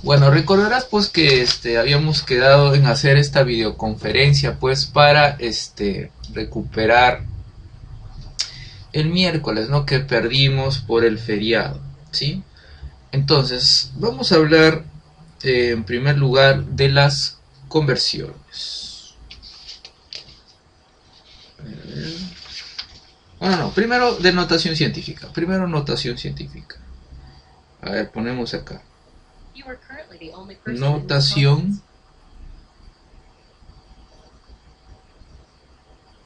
Bueno, recordarás pues que habíamos quedado en hacer esta videoconferencia pues para recuperar el miércoles, ¿no? Que perdimos por el feriado, ¿sí? Entonces, vamos a hablar en primer lugar de las conversiones. No, no, no, primero de notación científica. Primero notación científica. A ver, ponemos acá. Notación.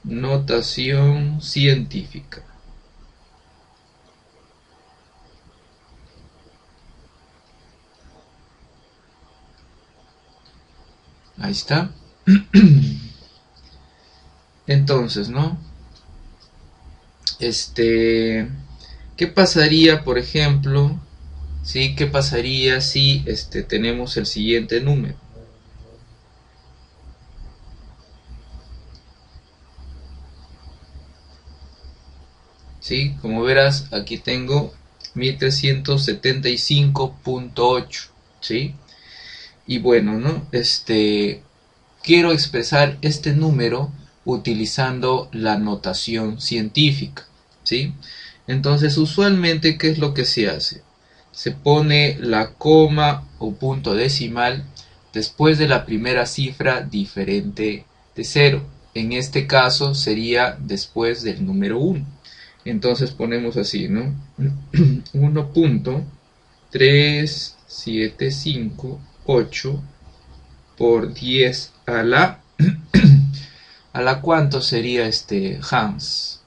Notación científica. Ahí está. Entonces, ¿no? ¿Qué pasaría, por ejemplo, sí? ¿Qué pasaría si tenemos el siguiente número? ¿Sí? Como verás, aquí tengo 1375.8, ¿sí? Y bueno, ¿no? Quiero expresar este número utilizando la notación científica, ¿sí? Entonces, usualmente, ¿qué es lo que se hace? Se pone la coma o punto decimal después de la primera cifra diferente de cero. En este caso sería después del número 1. Entonces ponemos así, ¿no? 1.3758 por 10 a la... ¿A la cuánto sería Hans?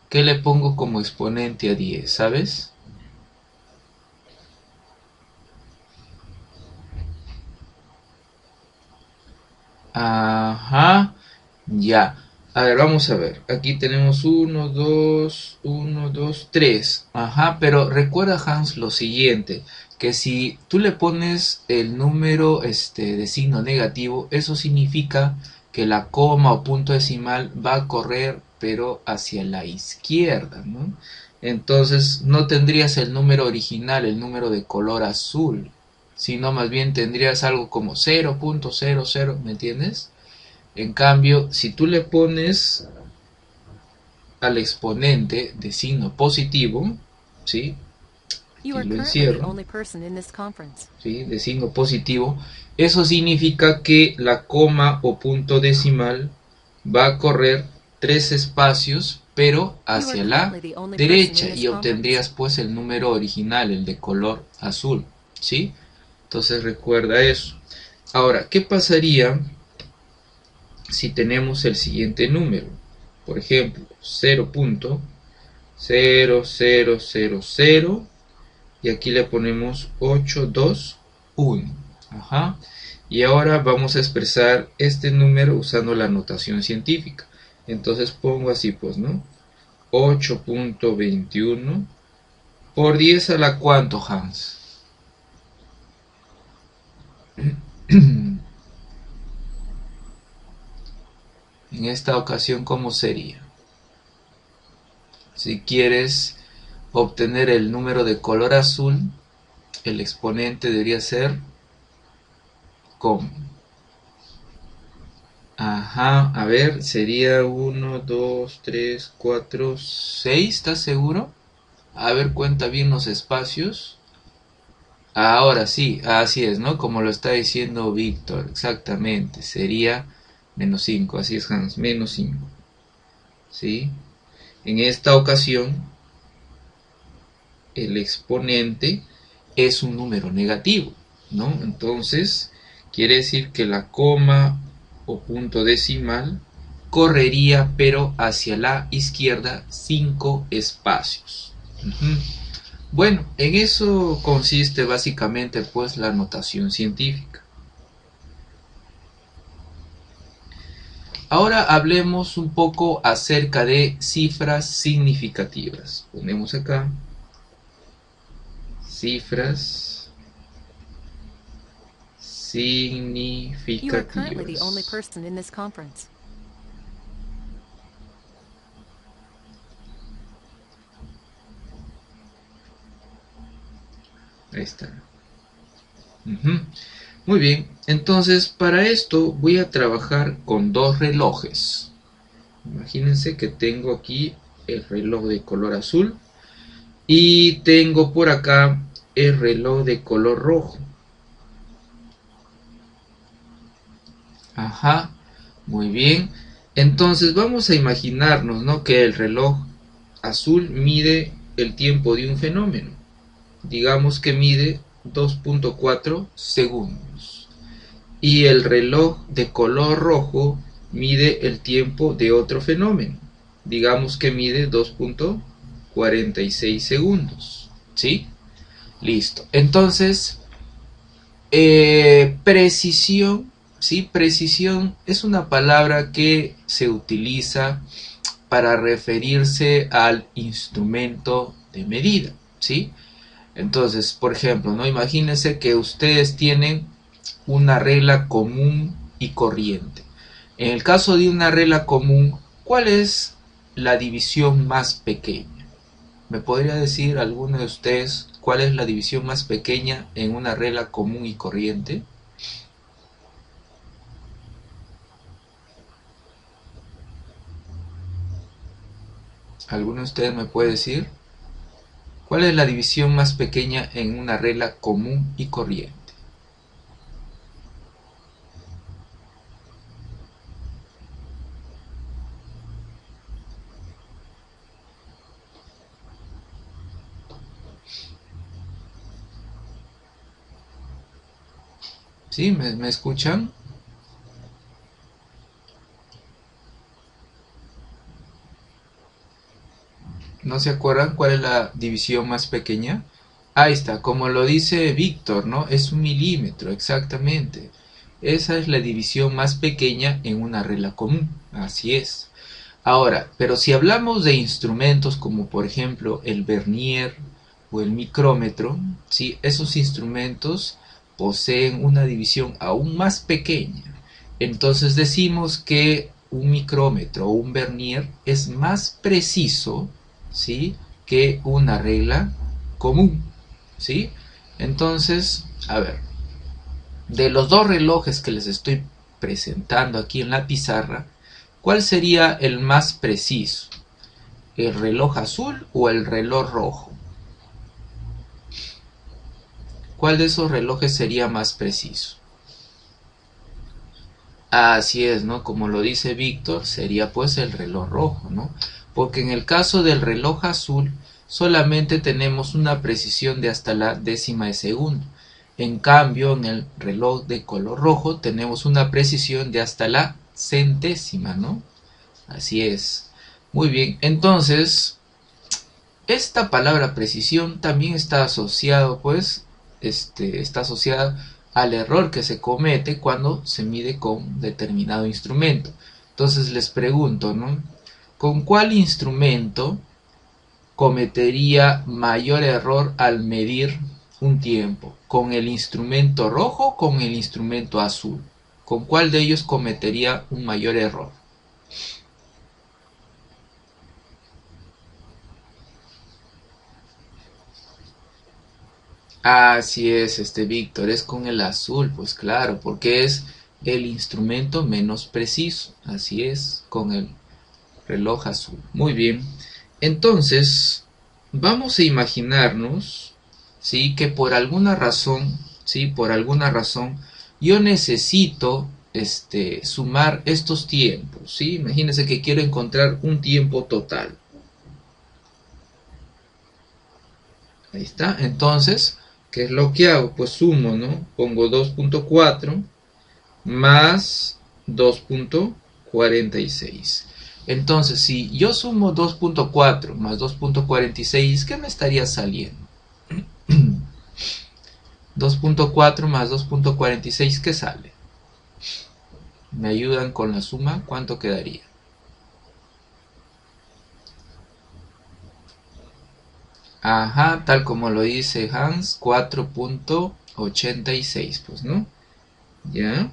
¿Qué le pongo como exponente a 10? ¿Sabes? Ajá, ya. A ver, vamos a ver. Aquí tenemos 3. Ajá, pero recuerda, Hans, lo siguiente, que si tú le pones el número de signo negativo, eso significa que la coma o punto decimal va a correr, pero hacia la izquierda, ¿no? Entonces no tendrías el número original, el número de color azul, sino más bien tendrías algo como 0.00, ¿me entiendes? En cambio, si tú le pones al exponente de signo positivo, ¿sí? You Y are lo currently the encierro, only person in this conference. ¿sí? De signo positivo, eso significa que la coma o punto decimal va a correr 3 espacios, pero You are hacia la currently the only person derecha in this y conference. obtendrías pues el número original, el de color azul, ¿sí? Entonces recuerda eso. Ahora, ¿qué pasaría si tenemos el siguiente número? Por ejemplo, 0.0000 y aquí le ponemos 821. Ajá. Y ahora vamos a expresar este número usando la notación científica. Entonces pongo así pues, ¿no? 8.21 por 10 a la cuánto, Hans. En esta ocasión, ¿cómo sería? Si quieres obtener el número de color azul, el exponente debería ser con... Ajá, a ver, sería 1, 2, 3, 4, 6, ¿estás seguro? A ver, cuenta bien los espacios. Ahora sí, así es, ¿no? Como lo está diciendo Víctor, exactamente. Sería -5, así es, Hans, -5. ¿Sí? En esta ocasión, el exponente es un número negativo, ¿no? Entonces, quiere decir que la coma o punto decimal correría pero hacia la izquierda 5 espacios. Uh-huh. Bueno, en eso consiste básicamente pues la notación científica. Ahora hablemos un poco acerca de cifras significativas. Ponemos acá cifras You are currently the only significativas. person in this conference. Ahí está. Ujú. Muy bien, entonces para esto voy a trabajar con dos relojes. Imagínense que tengo aquí el reloj de color azul y tengo por acá el reloj de color rojo. Ajá, muy bien. Entonces vamos a imaginarnos, ¿no?, que el reloj azul mide el tiempo de un fenómeno. Digamos que mide 2.4 segundos. Y el reloj de color rojo mide el tiempo de otro fenómeno. Digamos que mide 2.46 segundos. ¿Sí? Listo. Entonces, precisión, ¿sí? Precisión es una palabra que se utiliza para referirse al instrumento de medida, ¿sí? Entonces, por ejemplo, ¿no? Imagínense que ustedes tienen una regla común y corriente. En el caso de una regla común, ¿cuál es la división más pequeña? ¿Me podría decir alguno de ustedes cuál es la división más pequeña en una regla común y corriente? ¿Alguno de ustedes me puede decir cuál es la división más pequeña en una regla común y corriente? ¿Sí? ¿Me escuchan? ¿No se acuerdan cuál es la división más pequeña? Ahí está, como lo dice Víctor, ¿no? Es 1 milímetro, exactamente. Esa es la división más pequeña en una regla común, así es. Ahora, pero si hablamos de instrumentos como por ejemplo el vernier o el micrómetro, ¿sí? Esos instrumentos poseen una división aún más pequeña. Entonces decimos que un micrómetro o un vernier es más preciso, ¿sí?, que una regla común, ¿sí? Entonces, a ver, de los dos relojes que les estoy presentando aquí en la pizarra, ¿cuál sería el más preciso? ¿El reloj azul o el reloj rojo? ¿Cuál de esos relojes sería más preciso? Así es, ¿no? Como lo dice Víctor, sería pues el reloj rojo, ¿no? Porque en el caso del reloj azul solamente tenemos una precisión de hasta la décima de segundo. En cambio, en el reloj de color rojo tenemos una precisión de hasta la centésima, ¿no? Así es. Muy bien, entonces, esta palabra precisión también está asociado, pues, está asociada al error que se comete cuando se mide con determinado instrumento. Entonces les pregunto, ¿no? ¿Con cuál instrumento cometería mayor error al medir un tiempo? ¿Con el instrumento rojo o con el instrumento azul? ¿Con cuál de ellos cometería un mayor error? Así es, Víctor, es con el azul, pues claro, porque es el instrumento menos preciso. Así es, con el reloj azul. Muy bien. Entonces, vamos a imaginarnos, ¿sí?, que por alguna razón, ¿sí?, por alguna razón, yo necesito sumar estos tiempos, ¿sí? Imagínense que quiero encontrar un tiempo total. Ahí está. Entonces, ¿qué es lo que hago? Pues sumo, ¿no? Pongo 2.4 más 2.46. Entonces, si yo sumo 2.4 más 2.46, ¿qué me estaría saliendo? 2.4 más 2.46, ¿qué sale? ¿Me ayudan con la suma? ¿Cuánto quedaría? Ajá, tal como lo dice Hans, 4.86, pues, ¿no? ¿Ya?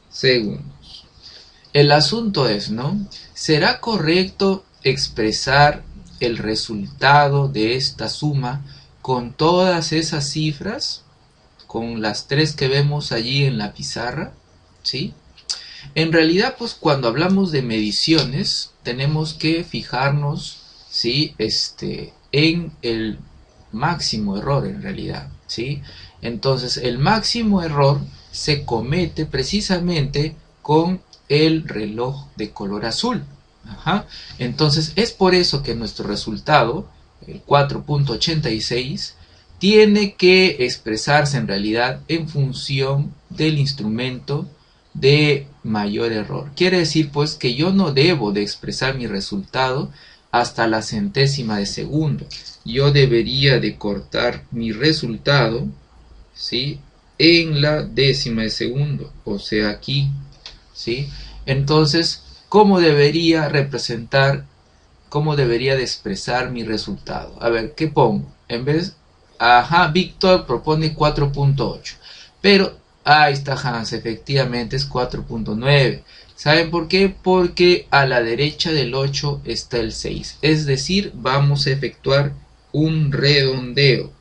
Segundos. El asunto es, ¿no? ¿Será correcto expresar el resultado de esta suma con todas esas cifras, con las tres que vemos allí en la pizarra, ¿sí? En realidad, pues cuando hablamos de mediciones, tenemos que fijarnos, ¿sí? En el máximo error en realidad, ¿sí? Entonces, el máximo error se comete precisamente con el reloj de color azul. Ajá. Entonces, es por eso que nuestro resultado, el 4.86, tiene que expresarse en realidad en función del instrumento de mayor error. Quiere decir pues que yo no debo de expresar mi resultado hasta la centésima de segundo. Yo debería de cortar mi resultado, ¿sí? En la décima de segundo, o sea aquí, ¿sí? Entonces, ¿cómo debería representar, cómo debería de expresar mi resultado? A ver, ¿qué pongo? En vez, ajá, Víctor propone 4.8, pero ahí está Hans, efectivamente es 4.9. ¿Saben por qué? Porque a la derecha del 8 está el 6. Es decir, vamos a efectuar un redondeo,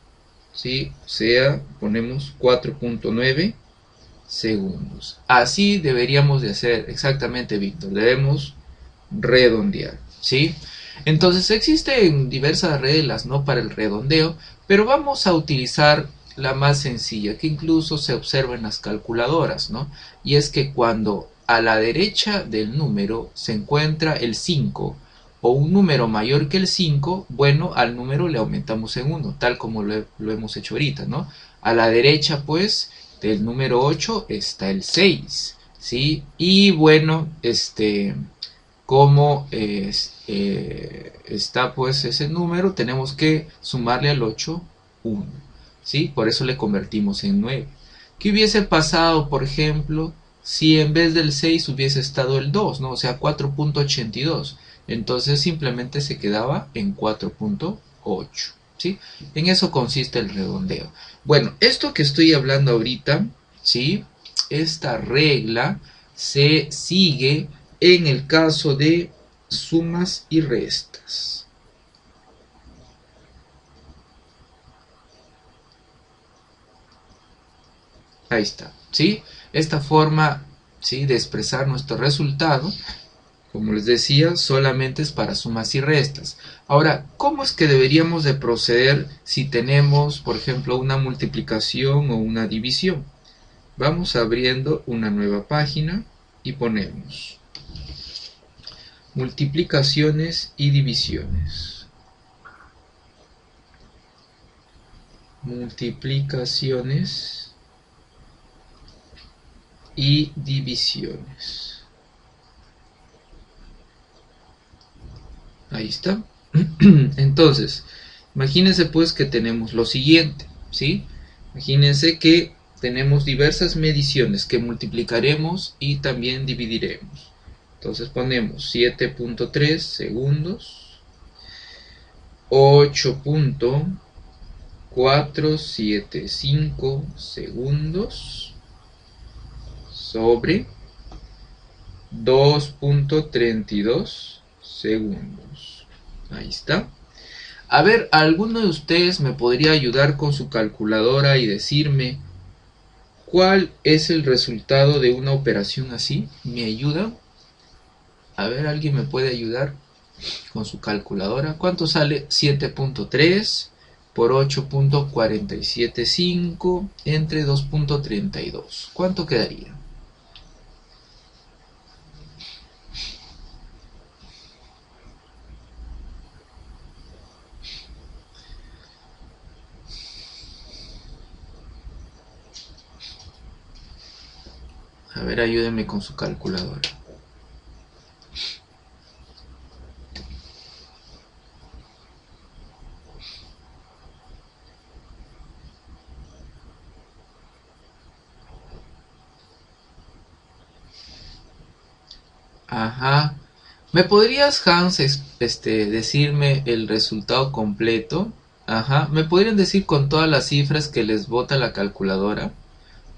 ¿sí? O sea, ponemos 4.9 segundos. Así deberíamos de hacer exactamente, Víctor. Debemos redondear, ¿sí? Entonces existen diversas reglas, ¿no? Para el redondeo, pero vamos a utilizar la más sencilla, que incluso se observa en las calculadoras, ¿no? Y es que cuando a la derecha del número se encuentra el 5 o un número mayor que el 5, bueno, al número le aumentamos en 1, tal como lo hemos hecho ahorita, ¿no? A la derecha, pues, del número 8 está el 6, ¿sí? Y bueno, como está pues ese número, tenemos que sumarle al 8 1, ¿sí? Por eso le convertimos en 9. ¿Qué hubiese pasado, por ejemplo, si en vez del 6 hubiese estado el 2, ¿no? O sea, 4.82. Entonces simplemente se quedaba en 4.8, ¿sí? En eso consiste el redondeo. Bueno, esto que estoy hablando ahorita, ¿sí? Esta regla se sigue en el caso de sumas y restas. Ahí está, ¿sí? Esta forma, ¿sí?, de expresar nuestro resultado, como les decía, solamente es para sumas y restas. Ahora, ¿cómo es que deberíamos de proceder si tenemos, por ejemplo, una multiplicación o una división? Vamos abriendo una nueva página y ponemos multiplicaciones y divisiones. Multiplicaciones y divisiones. Ahí está. Entonces, imagínense pues que tenemos lo siguiente, ¿sí? Imagínense que tenemos diversas mediciones que multiplicaremos y también dividiremos. Entonces ponemos 7.3 segundos, 8.475 segundos sobre 2.32 segundos. Ahí está. A ver, ¿alguno de ustedes me podría ayudar con su calculadora y decirme cuál es el resultado de una operación así? ¿Me ayuda? A ver, ¿alguien me puede ayudar con su calculadora? ¿Cuánto sale 7.3 por 8.475 entre 2.32? ¿Cuánto quedaría? A ver, ayúdenme con su calculadora. Ajá. ¿Me podrías, Hans, decirme el resultado completo? Ajá. ¿Me podrían decir con todas las cifras que les bota la calculadora?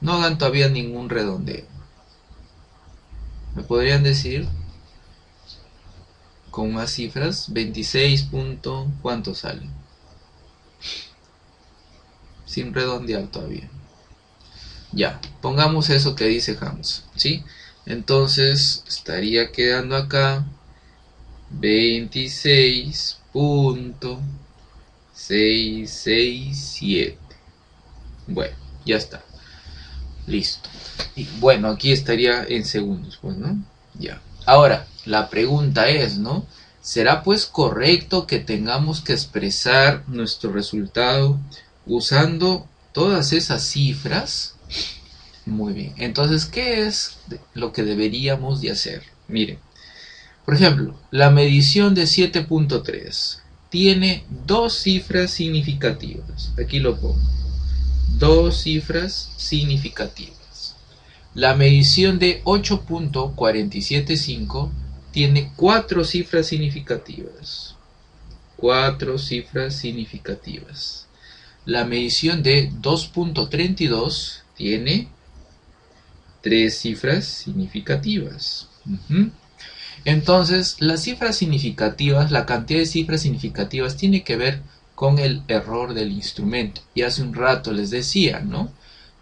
No hagan todavía ningún redondeo. ¿Me podrían decir con más cifras? 26 punto, ¿cuánto sale? sin redondear todavía. Ya, pongamos eso que dice Hans, ¿sí? Entonces estaría quedando acá 26.667. Bueno, ya está. Listo. Y bueno, aquí estaría en segundos, pues, ¿no? Ya. Ahora, la pregunta es, ¿no? ¿Será pues correcto que tengamos que expresar nuestro resultado usando todas esas cifras? Muy bien. Entonces, ¿qué es lo que deberíamos de hacer? Miren, por ejemplo, la medición de 7.3 tiene dos cifras significativas. Aquí lo pongo. Dos cifras significativas. La medición de 8.475 tiene cuatro cifras significativas. Cuatro cifras significativas. La medición de 2.32 tiene tres cifras significativas. Entonces, las cifras significativas, la cantidad de cifras significativas tiene que ver con el error del instrumento. Y hace un rato les decía, ¿no?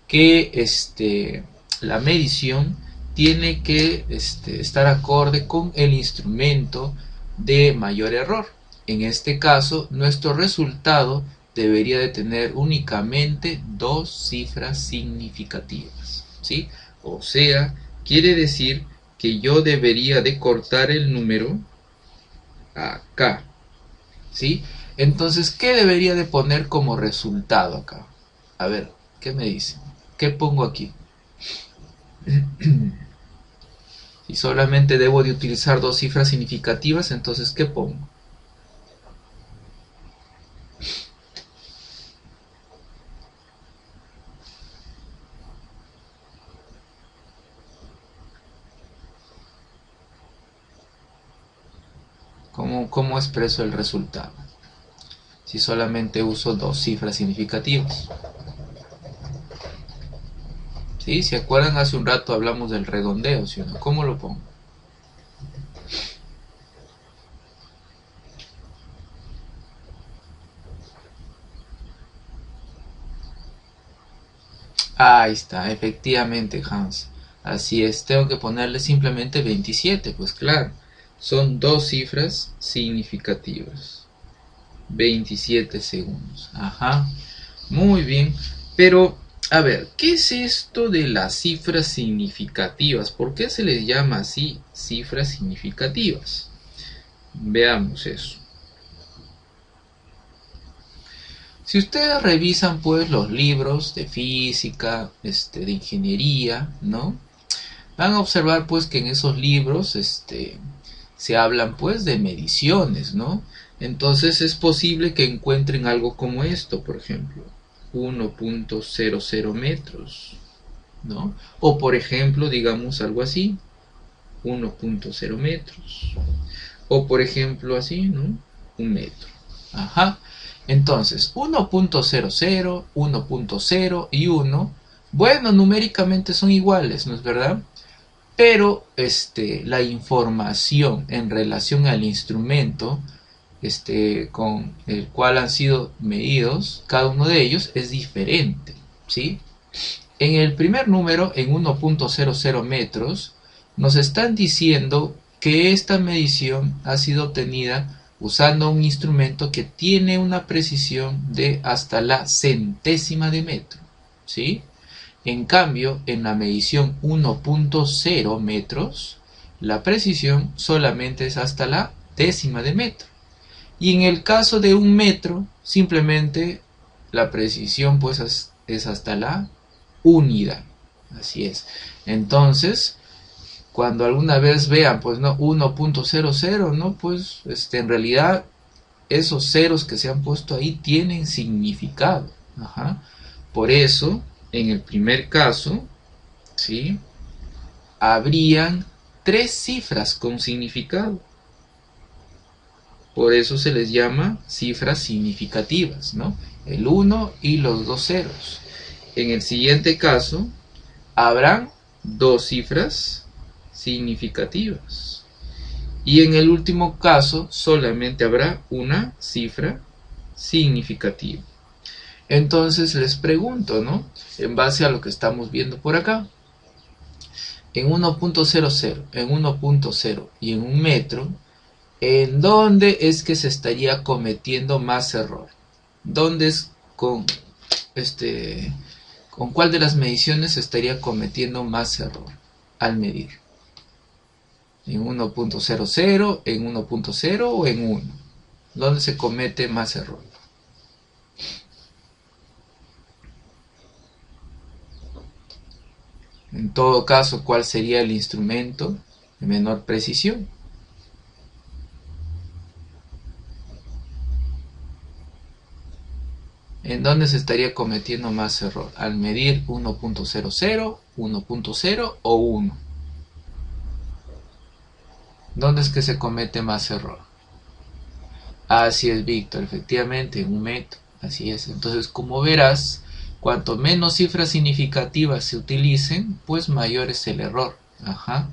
Que la medición tiene que estar acorde con el instrumento de mayor error. En este caso, nuestro resultado debería de tener únicamente dos cifras significativas, ¿sí? O sea, quiere decir que yo debería de cortar el número acá, ¿sí? Entonces, ¿qué debería de poner como resultado acá? A ver, ¿qué me dicen? ¿Qué pongo aquí? Si solamente debo de utilizar dos cifras significativas, entonces ¿qué pongo? ¿Cómo expreso el resultado? Si solamente uso dos cifras significativas. ¿Sí? ¿Se acuerdan? Hace un rato hablamos del redondeo, ¿sí o no? ¿Cómo lo pongo? Ahí está, efectivamente, Hans. Así es, tengo que ponerle simplemente 27, pues claro. Son dos cifras significativas. 27 segundos. Ajá. Muy bien. Pero, a ver, ¿qué es esto de las cifras significativas? ¿Por qué se les llama así cifras significativas? Veamos eso. Si ustedes revisan pues los libros de física, de ingeniería, ¿no? Van a observar pues que en esos libros se hablan pues de mediciones, ¿no? Entonces es posible que encuentren algo como esto, por ejemplo, 1.00 metros, ¿no? O por ejemplo, digamos algo así, 1.0 metros. O por ejemplo así, ¿no? Un metro. Ajá. Entonces, 1.00, 1.0 y 1, bueno, numéricamente son iguales, ¿no es verdad? Pero la información en relación al instrumento con el cual han sido medidos, cada uno de ellos es diferente, ¿sí? En el primer número, en 1.00 metros, nos están diciendo que esta medición ha sido obtenida usando un instrumento que tiene una precisión de hasta la centésima de metro, ¿sí? En cambio, en la medición 1.0 metros, la precisión solamente es hasta la décima de metro. Y en el caso de un metro, simplemente la precisión pues es hasta la unidad. Así es. Entonces, cuando alguna vez vean, pues no, 1.00, ¿no? Pues en realidad esos ceros que se han puesto ahí tienen significado. Ajá. Por eso, en el primer caso, ¿sí? Habrían tres cifras con significado. Por eso se les llama cifras significativas, ¿no? El 1 y los dos ceros. En el siguiente caso, habrán dos cifras significativas. Y en el último caso, solamente habrá una cifra significativa. Entonces les pregunto, ¿no? En base a lo que estamos viendo por acá, en 1.00, en 1.0 y en un metro, ¿en dónde es que se estaría cometiendo más error? ¿Dónde es con cuál de las mediciones se estaría cometiendo más error al medir? ¿En 1.00, en 1.0 o en 1? ¿Dónde se comete más error? En todo caso, ¿cuál sería el instrumento de menor precisión? ¿En dónde se estaría cometiendo más error? ¿Al medir 1.00, 1.0 o 1? ¿Dónde es que se comete más error? Así es, Víctor, efectivamente, en un metro. Así es. Entonces, como verás, cuanto menos cifras significativas se utilicen, pues mayor es el error. Ajá.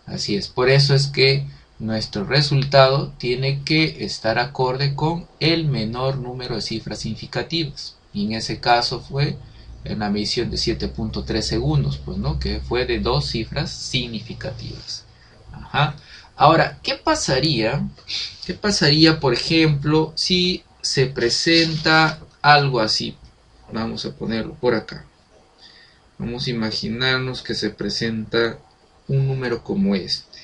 Así es. Por eso es que nuestro resultado tiene que estar acorde con el menor número de cifras significativas. Y en ese caso fue en la medición de 7.3 segundos, pues, ¿no? Que fue de 2 cifras significativas. Ajá. Ahora, ¿qué pasaría? ¿Qué pasaría, por ejemplo, si se presenta algo así? Vamos a ponerlo por acá. Vamos a imaginarnos que se presenta un número como este,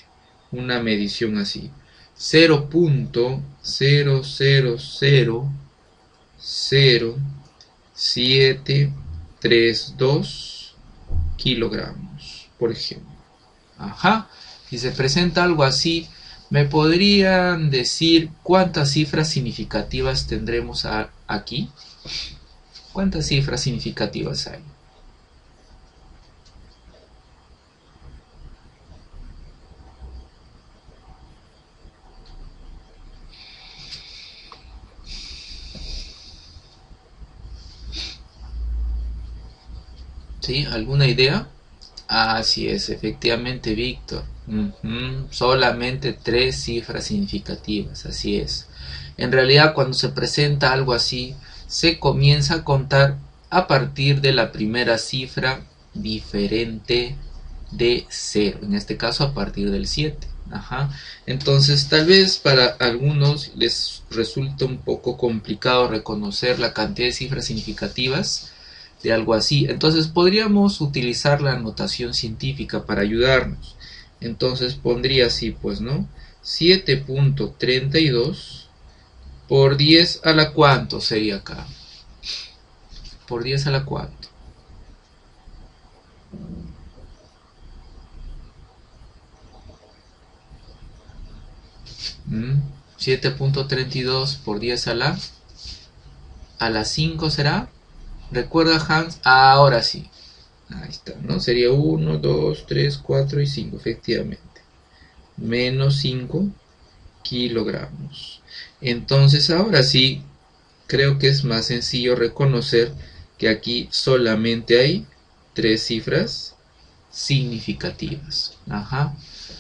una medición así, 0.0000732 kilogramos, por ejemplo. Ajá. Si se presenta algo así, ¿me podrían decir cuántas cifras significativas tendremos aquí? ¿Cuántas cifras significativas hay? ¿Sí? ¿Alguna idea? Así es, efectivamente, Víctor. Solamente 3 cifras significativas, así es. En realidad, cuando se presenta algo así, se comienza a contar a partir de la primera cifra diferente de 0, en este caso a partir del 7. Ajá. Entonces, tal vez para algunos les resulta un poco complicado reconocer la cantidad de cifras significativas de algo así. Entonces podríamos utilizar la notación científica para ayudarnos. Entonces pondría así, pues, ¿no? 7.32 por 10 a la cuánto sería acá. Por 10 a la cuánto. ¿Mm? 7.32 por 10 a la 5 será. ¿Recuerda, Hans? Ahora sí. Ahí está, ¿no? Sería 1, 2, 3, 4 y 5, efectivamente. Menos 5 kilogramos. Entonces, ahora sí, creo que es más sencillo reconocer que aquí solamente hay 3 cifras significativas. Ajá.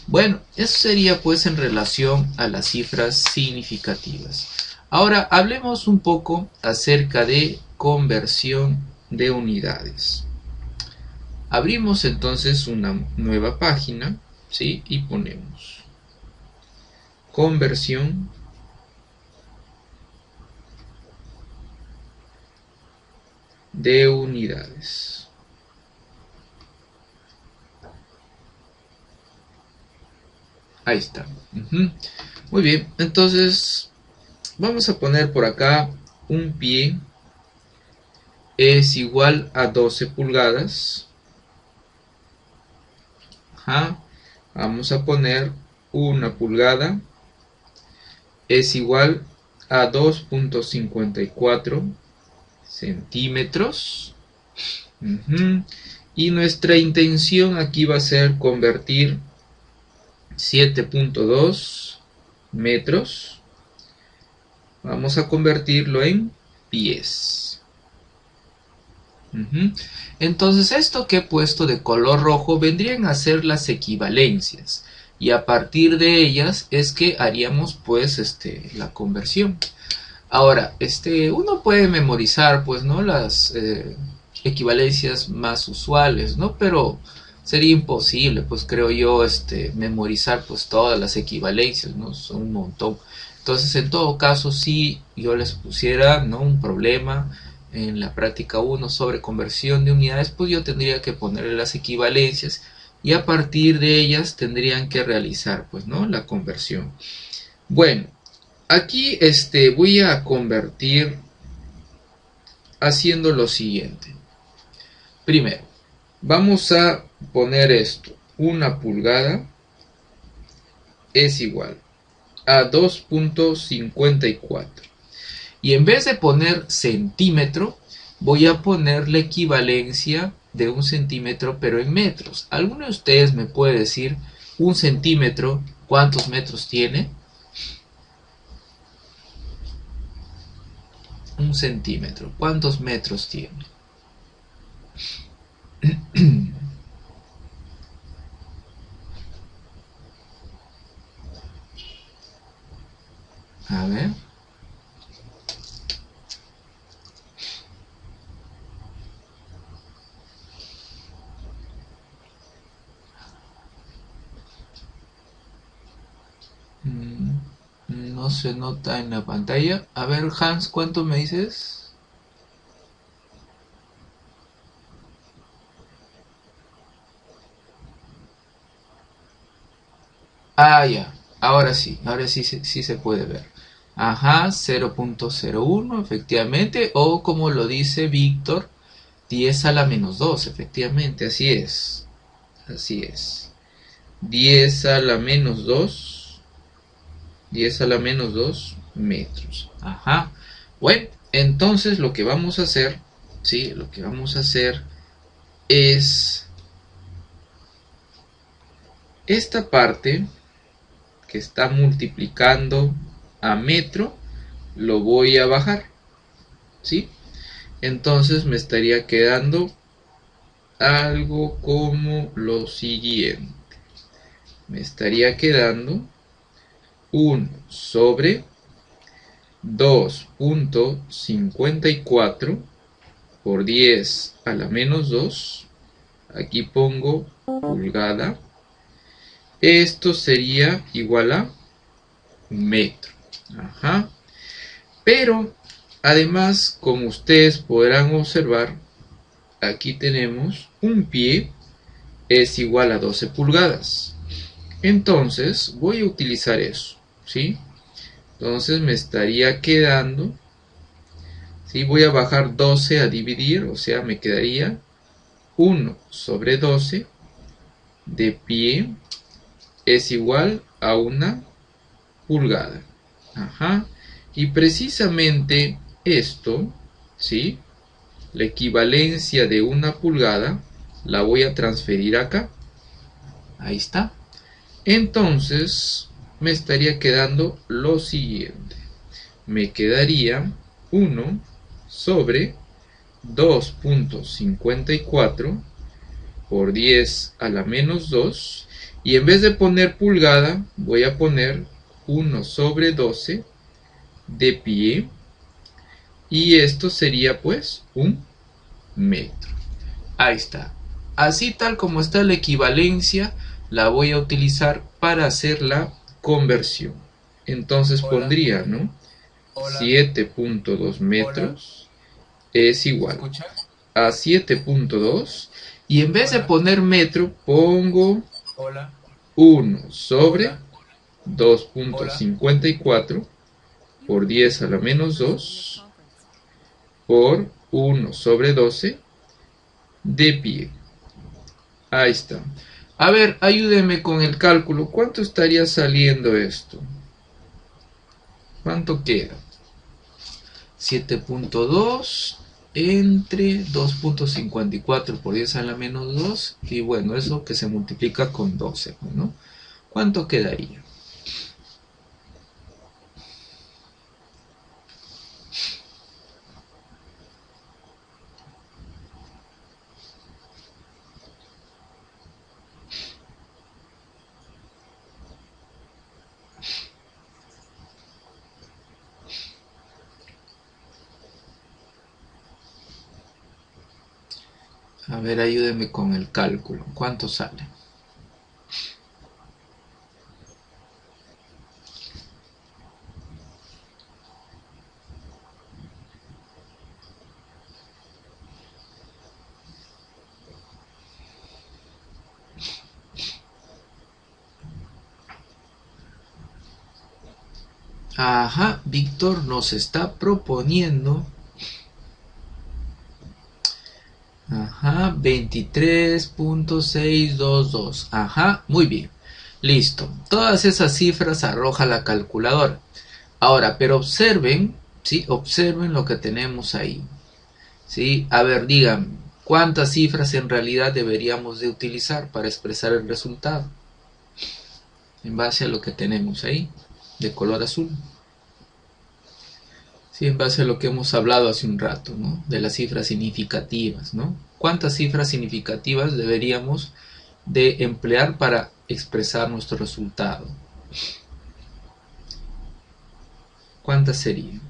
Bueno, eso sería pues en relación a las cifras significativas. Ahora hablemos un poco acerca de conversión de unidades. Abrimos entonces una nueva página, ¿sí? Y ponemos conversión de unidades. Ahí está. Muy bien, entonces vamos a poner por acá un pie es igual a 12 pulgadas. Ajá. Vamos a poner 1 pulgada es igual a 2.54 centímetros. Y nuestra intención aquí va a ser convertir 7.2 metros. Vamos a convertirlo en pies. Entonces esto que he puesto de color rojo vendrían a ser las equivalencias. Y a partir de ellas es que haríamos pues la conversión. Ahora, uno puede memorizar, pues, ¿no? Las equivalencias más usuales, ¿no? Pero sería imposible, pues, creo yo, memorizar, pues, todas las equivalencias, ¿no? Son un montón. Entonces, en todo caso, si yo les pusiera, ¿no? Un problema en la práctica uno sobre conversión de unidades, pues yo tendría que ponerle las equivalencias y a partir de ellas tendrían que realizar, pues, ¿no? La conversión. Bueno, aquí voy a convertir haciendo lo siguiente. Primero, vamos a poner esto. 1 pulgada es igual a 2.54. Y en vez de poner centímetro, voy a poner la equivalencia de 1 centímetro, pero en metros. ¿Alguno de ustedes me puede decir 1 centímetro cuántos metros tiene? 1 centímetro, ¿cuántos metros tiene? A ver. No se nota en la pantalla. A ver, Hans, ¿cuánto me dices? Ah, ya. Ahora sí, sí se puede ver. Ajá, 0.01, efectivamente. O como lo dice Víctor, 10 a la menos 2, efectivamente, así es. Así es. 10 a la menos 2. 10 a la menos 2 metros. Ajá. Bueno, entonces lo que vamos a hacer, ¿sí? Lo que vamos a hacer es esta parte que está multiplicando a metro, lo voy a bajar, ¿sí? Entonces me estaría quedando algo como lo siguiente. Me estaría quedando 1/2.54 por 10 a la menos 2. Aquí pongo pulgada. Esto sería igual a un metro. Ajá. Pero además, como ustedes podrán observar, aquí tenemos un pie es igual a 12 pulgadas. Entonces voy a utilizar eso, ¿sí? Entonces me estaría quedando, ¿sí? Voy a bajar 12 a dividir, o sea, me quedaría 1/12 de pie es igual a 1 pulgada. Ajá. Y precisamente esto, ¿sí? La equivalencia de 1 pulgada la voy a transferir acá. Ahí está. Entonces me estaría quedando lo siguiente. Me quedaría 1/2.54 por 10 a la menos 2. Y en vez de poner pulgada, voy a poner 1/12 de pie. Y esto sería pues un metro. Ahí está. Así tal como está la equivalencia, la voy a utilizar para hacer la conversión. Entonces pondría, ¿no? Hola, 7.2 metros es igual ¿escucha? a 7.2 y en vez de Hola, poner metro pongo hola, 1 sobre hola, hola. 2.54 You por are 10 a currently la the only menos person in this 2 conference. por 1/12 de pie. Ahí está. A ver, ayúdeme con el cálculo. ¿Cuánto estaría saliendo esto? ¿Cuánto queda? 7.2 entre 2.54 por 10 a la menos 2. Y bueno, eso que se multiplica con 12, ¿no? ¿Cuánto quedaría? A ver, ayúdeme con el cálculo. ¿Cuánto sale? Ajá, Víctor nos está proponiendo. Ajá, 23.622. Ajá, muy bien. Listo. Todas esas cifras arroja la calculadora. Ahora, pero observen, ¿sí? Observen lo que tenemos ahí. ¿Sí? A ver, díganme, ¿cuántas cifras en realidad deberíamos de utilizar para expresar el resultado? En base a lo que tenemos ahí, de color azul. Sí, en base a lo que hemos hablado hace un rato, ¿no? De las cifras significativas, ¿no? ¿Cuántas cifras significativas deberíamos de emplear para expresar nuestro resultado? ¿Cuántas serían?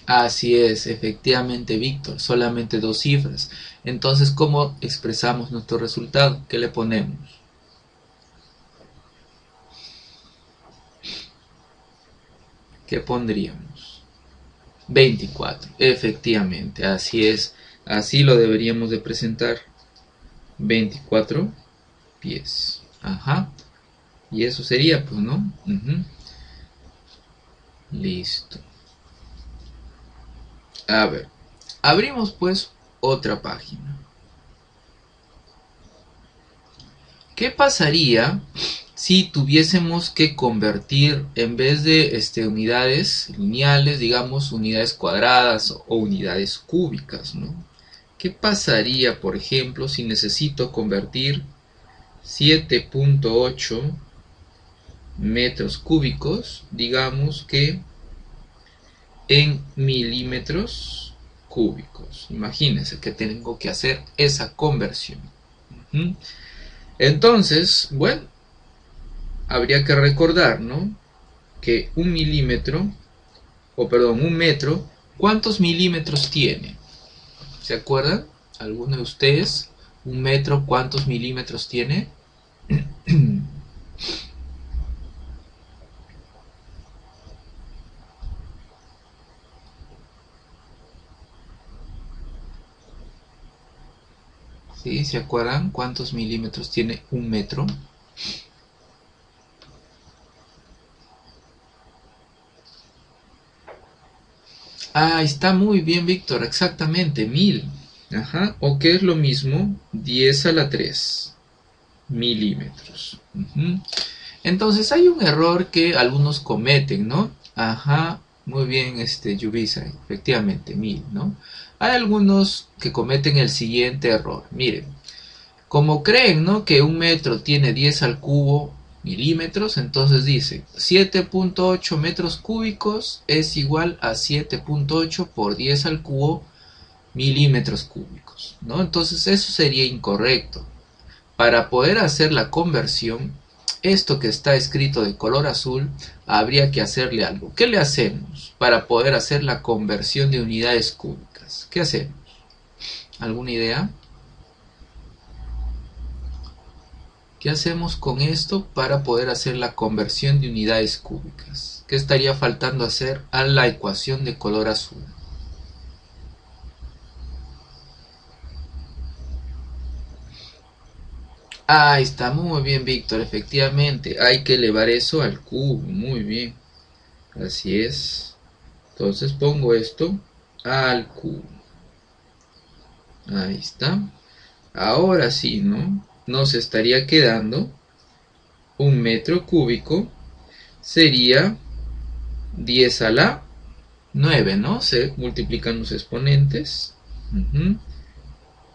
Así es, efectivamente, Víctor, solamente 2 cifras. Entonces, ¿cómo expresamos nuestro resultado? ¿Qué le ponemos? ¿Qué pondríamos? 24, efectivamente, así es, así lo deberíamos de presentar. 24 pies, ajá, y eso sería, pues, ¿no? Listo. A ver, abrimos pues otra página. ¿Qué pasaría si tuviésemos que convertir, en vez de unidades lineales, digamos unidades cuadradas o unidades cúbicas, ¿no? ¿Qué pasaría, por ejemplo, si necesito convertir 7.8 metros cúbicos, digamos que en milímetros cúbicos? Imagínense que tengo que hacer esa conversión. Entonces, bueno, habría que recordar, ¿no? Que un milímetro, un metro, ¿cuántos milímetros tiene? ¿Se acuerdan? ¿Alguno de ustedes? ¿Un metro cuántos milímetros tiene? ¿Sí? ¿Se acuerdan cuántos milímetros tiene un metro? Ah, está muy bien, Víctor, exactamente, 1000. Ajá, o que es lo mismo, 10 a la 3 milímetros. Entonces hay un error que algunos cometen, ¿no? Ajá, muy bien, Yubisa, efectivamente, 1000, ¿no? Hay algunos que cometen el siguiente error. Miren, como creen, ¿no?, que un metro tiene 10 al cubo milímetros, entonces dice 7.8 metros cúbicos es igual a 7.8 por 10 al cubo milímetros cúbicos, ¿no? Entonces eso sería incorrecto. Para poder hacer la conversión, esto que está escrito de color azul, habría que hacerle algo. ¿Qué le hacemos para poder hacer la conversión de unidades cúbicas? ¿Qué hacemos? ¿Alguna idea? ¿Qué hacemos con esto para poder hacer la conversión de unidades cúbicas? ¿Qué estaría faltando hacer a la ecuación de color azul? Ah, está muy bien, Víctor, efectivamente. Hay que elevar eso al cubo, muy bien. Así es. Entonces pongo esto al cubo. Ahí está. Ahora sí, ¿no? Nos estaría quedando un metro cúbico, sería 10 a la 9, ¿no? Se multiplican los exponentes.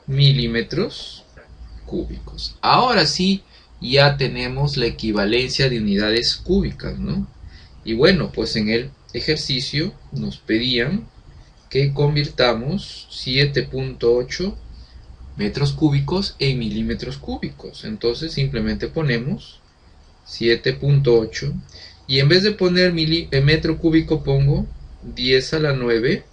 Milímetros cúbicos. Ahora sí, ya tenemos la equivalencia de unidades cúbicas, ¿no? Y bueno, pues en el ejercicio nos pedían que convirtamos 7.8 metros cúbicos en milímetros cúbicos. Entonces simplemente ponemos 7.8 y en vez de poner metro cúbico pongo 10 a la 9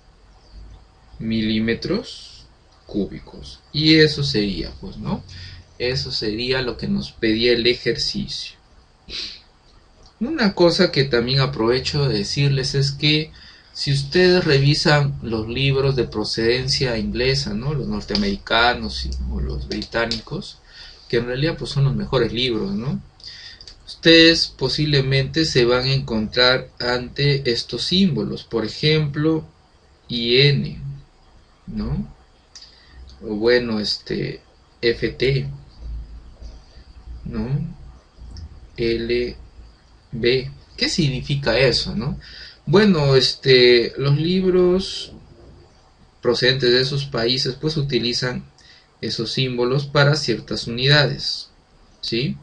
milímetros cúbicos. Y eso sería, pues, ¿no? Eso sería lo que nos pedía el ejercicio. Una cosa que también aprovecho de decirles es que si ustedes revisan los libros de procedencia inglesa, ¿no? Los norteamericanos o los británicos, que en realidad pues son los mejores libros, ¿no? Ustedes posiblemente se van a encontrar ante estos símbolos, por ejemplo, IN, ¿no? O bueno, FT, ¿no? LB. ¿Qué significa eso, no? Bueno, los libros procedentes de esos países pues utilizan esos símbolos para ciertas unidades, ¿sí?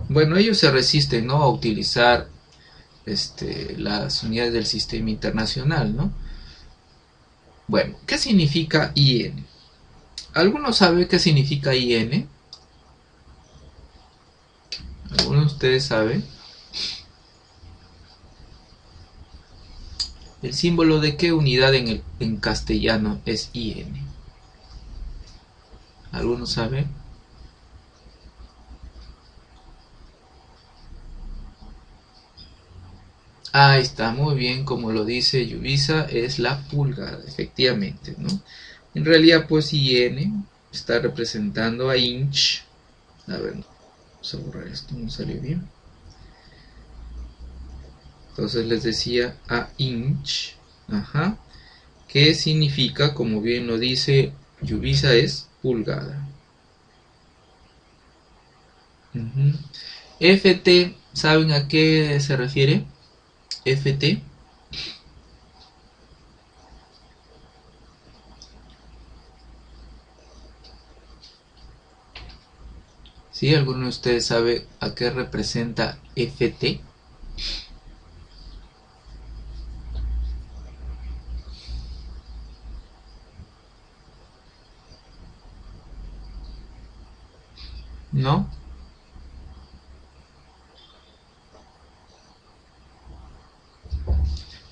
Bueno, ellos se resisten, ¿no?, a utilizar las unidades del sistema internacional, ¿no? Bueno, ¿qué significa IN? ¿Alguno sabe qué significa IN? ¿Alguno de ustedes sabe? ¿El símbolo de qué unidad en castellano es IN? ¿Alguno sabe? Ahí está, muy bien, como lo dice Yubisa, es la pulgada, efectivamente, ¿no? En realidad, pues IN está representando a inch. A ver, vamos a borrar esto, no salió bien. Entonces les decía a inch, ajá, que significa, como bien lo dice Yubisa, es pulgada. FT, ¿saben a qué se refiere? FT. ¿Sí? ¿Alguno de ustedes sabe a qué representa FT? ¿No?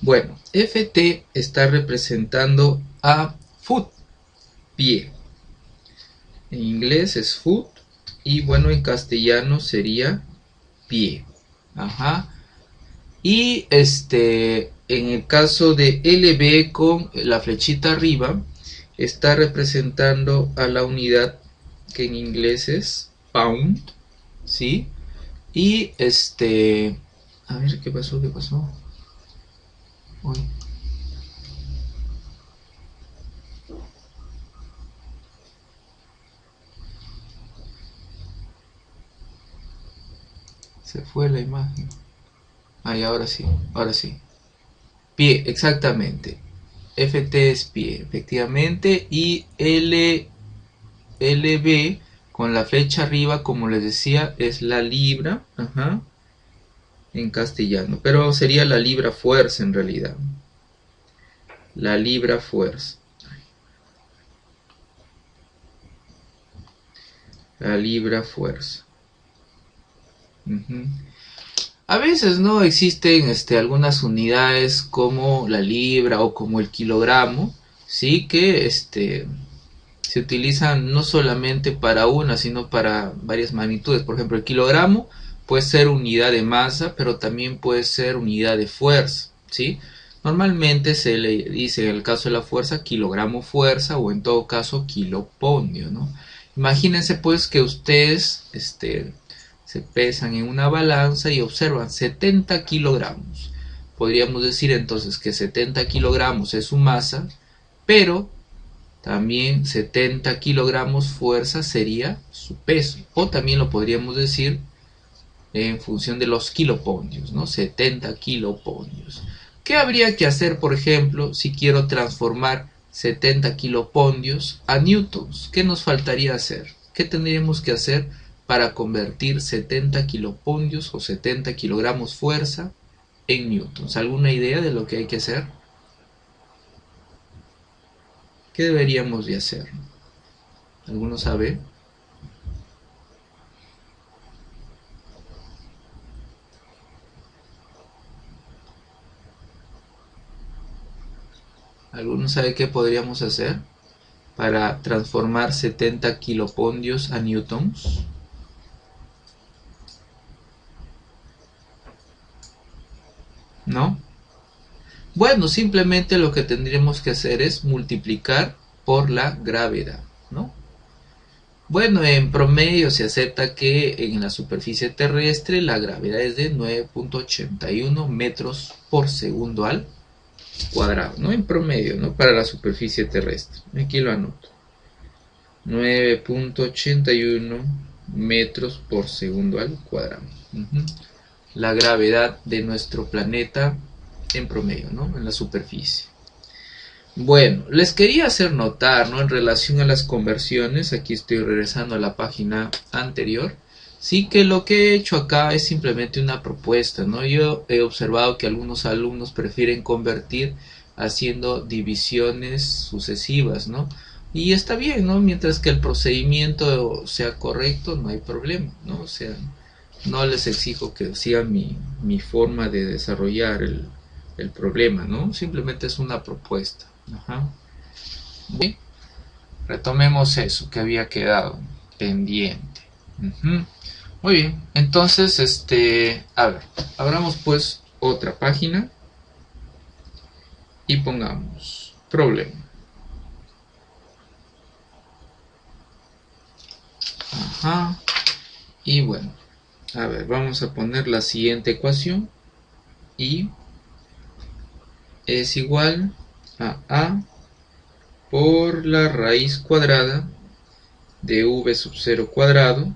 Bueno, FT está representando a foot, pie. En inglés es foot y bueno, en castellano sería pie. Ajá. Y en el caso de LB con la flechita arriba, está representando a la unidad que en inglés es pound, ¿sí? Y a ver, ¿qué pasó? ¿Qué pasó? Uy. Se fue la imagen. Ahí, ahora sí, ahora sí. Pie, exactamente. FT es pie, efectivamente. Y LB con la flecha arriba, como les decía, es la libra, ajá, en castellano. Pero sería la libra fuerza en realidad. La libra fuerza. La libra fuerza. A veces no existen algunas unidades como la libra o como el kilogramo, sí, que se utilizan no solamente para una, sino para varias magnitudes. Por ejemplo, el kilogramo puede ser unidad de masa, pero también puede ser unidad de fuerza, ¿sí? Normalmente se le dice, en el caso de la fuerza, kilogramo fuerza, o en todo caso kilopondio, ¿no? Imagínense pues que ustedes se pesan en una balanza y observan 70 kilogramos. Podríamos decir entonces que 70 kilogramos es su masa, pero también 70 kilogramos fuerza sería su peso. O también lo podríamos decir en función de los kilopondios, ¿no? 70 kilopondios. ¿Qué habría que hacer, por ejemplo, si quiero transformar 70 kilopondios a newtons? ¿Qué nos faltaría hacer? ¿Qué tendríamos que hacer para convertir 70 kilopondios o 70 kilogramos fuerza en newtons? ¿Alguna idea de lo que hay que hacer? ¿Qué deberíamos de hacer? ¿Alguno sabe? ¿Alguno sabe qué podríamos hacer para transformar 70 kilopondios a newtons? ¿No? Bueno, simplemente lo que tendríamos que hacer es multiplicar por la gravedad, ¿no? Bueno, en promedio se acepta que en la superficie terrestre la gravedad es de 9.81 metros por segundo al cuadrado, ¿no? En promedio, ¿no? Para la superficie terrestre. Aquí lo anoto. 9.81 metros por segundo al cuadrado. La gravedad de nuestro planeta en promedio, ¿no? En la superficie. Bueno, les quería hacer notar, ¿no? En relación a las conversiones, aquí estoy regresando a la página anterior, sí que lo que he hecho acá es simplemente una propuesta, ¿no? Yo he observado que algunos alumnos prefieren convertir haciendo divisiones sucesivas, ¿no? Y está bien, ¿no? Mientras que el procedimiento sea correcto, no hay problema, ¿no? O sea, no les exijo que sigan mi forma de desarrollar el problema, ¿no? Simplemente es una propuesta. Ajá. Bien. Retomemos eso que había quedado pendiente. Muy bien, entonces, a ver, abramos pues otra página y pongamos problema. Ajá. Y bueno, a ver, vamos a poner la siguiente ecuación. Y es igual a por la raíz cuadrada de v sub 0 cuadrado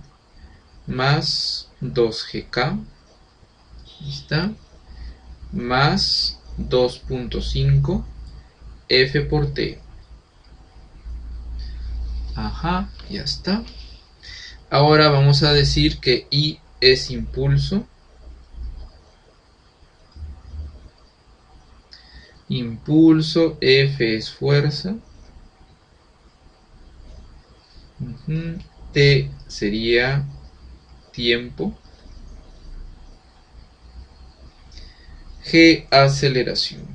más 2gk, ahí está, más 2.5 f por t. Ajá, ya está. Ahora vamos a decir que I es impulso, F es fuerza, T sería tiempo, G aceleración.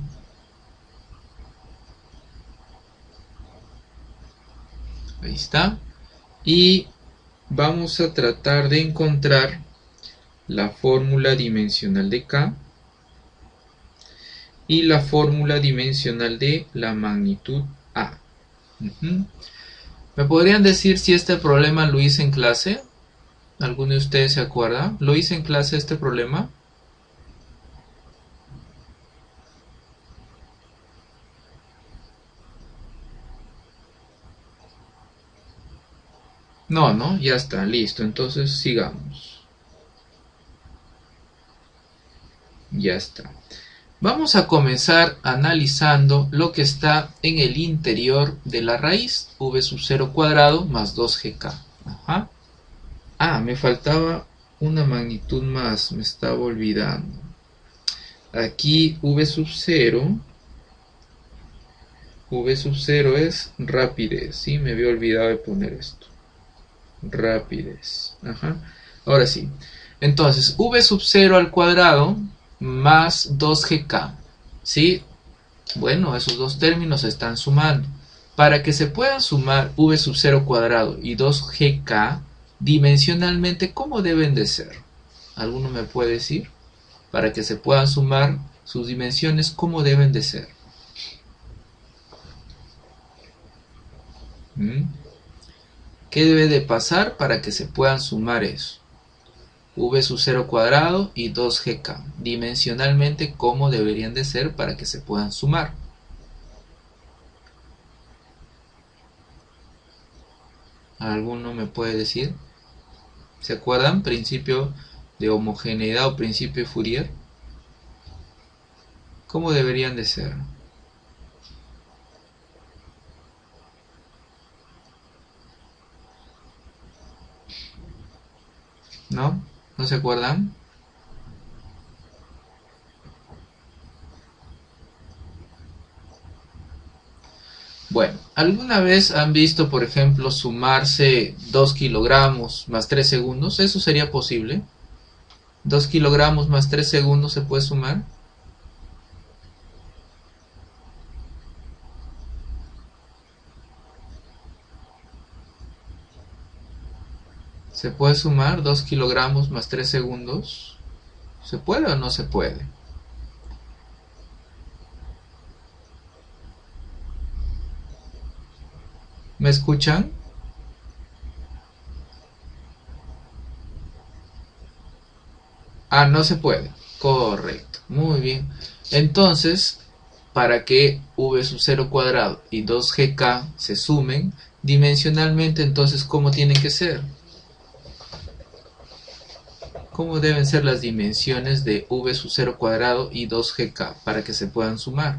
Ahí está. Y vamos a tratar de encontrar la fórmula dimensional de K y la fórmula dimensional de la magnitud A. ¿Me podrían decir si este problema lo hice en clase? ¿Alguno de ustedes se acuerda? ¿Lo hice en clase este problema? No, no, ya está, listo. Entonces sigamos. Ya está. Vamos a comenzar analizando lo que está en el interior de la raíz, v sub 0 cuadrado más 2gk. Ajá. Ah, me faltaba una magnitud más, me estaba olvidando. Aquí v sub 0 es rapidez, ¿sí? Me había olvidado de poner esto. Rapidez. Ajá. Ahora sí. Entonces, v sub 0 al cuadrado más 2gk, ¿sí? Bueno, esos dos términos se están sumando. Para que se puedan sumar v sub 0 cuadrado y 2gk, dimensionalmente, ¿cómo deben de ser? ¿Alguno me puede decir? Para que se puedan sumar sus dimensiones, ¿cómo deben de ser? ¿Qué debe de pasar para que se puedan sumar eso? V sub 0 cuadrado y 2gk. Dimensionalmente, ¿cómo deberían de ser para que se puedan sumar? ¿Alguno me puede decir? ¿Se acuerdan? Principio de homogeneidad o principio de Fourier. ¿Cómo deberían de ser? ¿No? ¿No se acuerdan? Bueno, ¿alguna vez han visto, por ejemplo, sumarse 2 kilogramos más 3 segundos? ¿Eso sería posible? 2 kilogramos más 3 segundos se puede sumar. ¿Se puede sumar 2 kilogramos más 3 segundos? ¿Se puede o no se puede? ¿Me escuchan? Ah, no se puede. Correcto. Muy bien. Entonces, para que v sub 0 cuadrado y 2gk se sumen dimensionalmente, entonces, ¿cómo tienen que ser? ¿Cómo deben ser las dimensiones de v sub 0 cuadrado y 2gk para que se puedan sumar?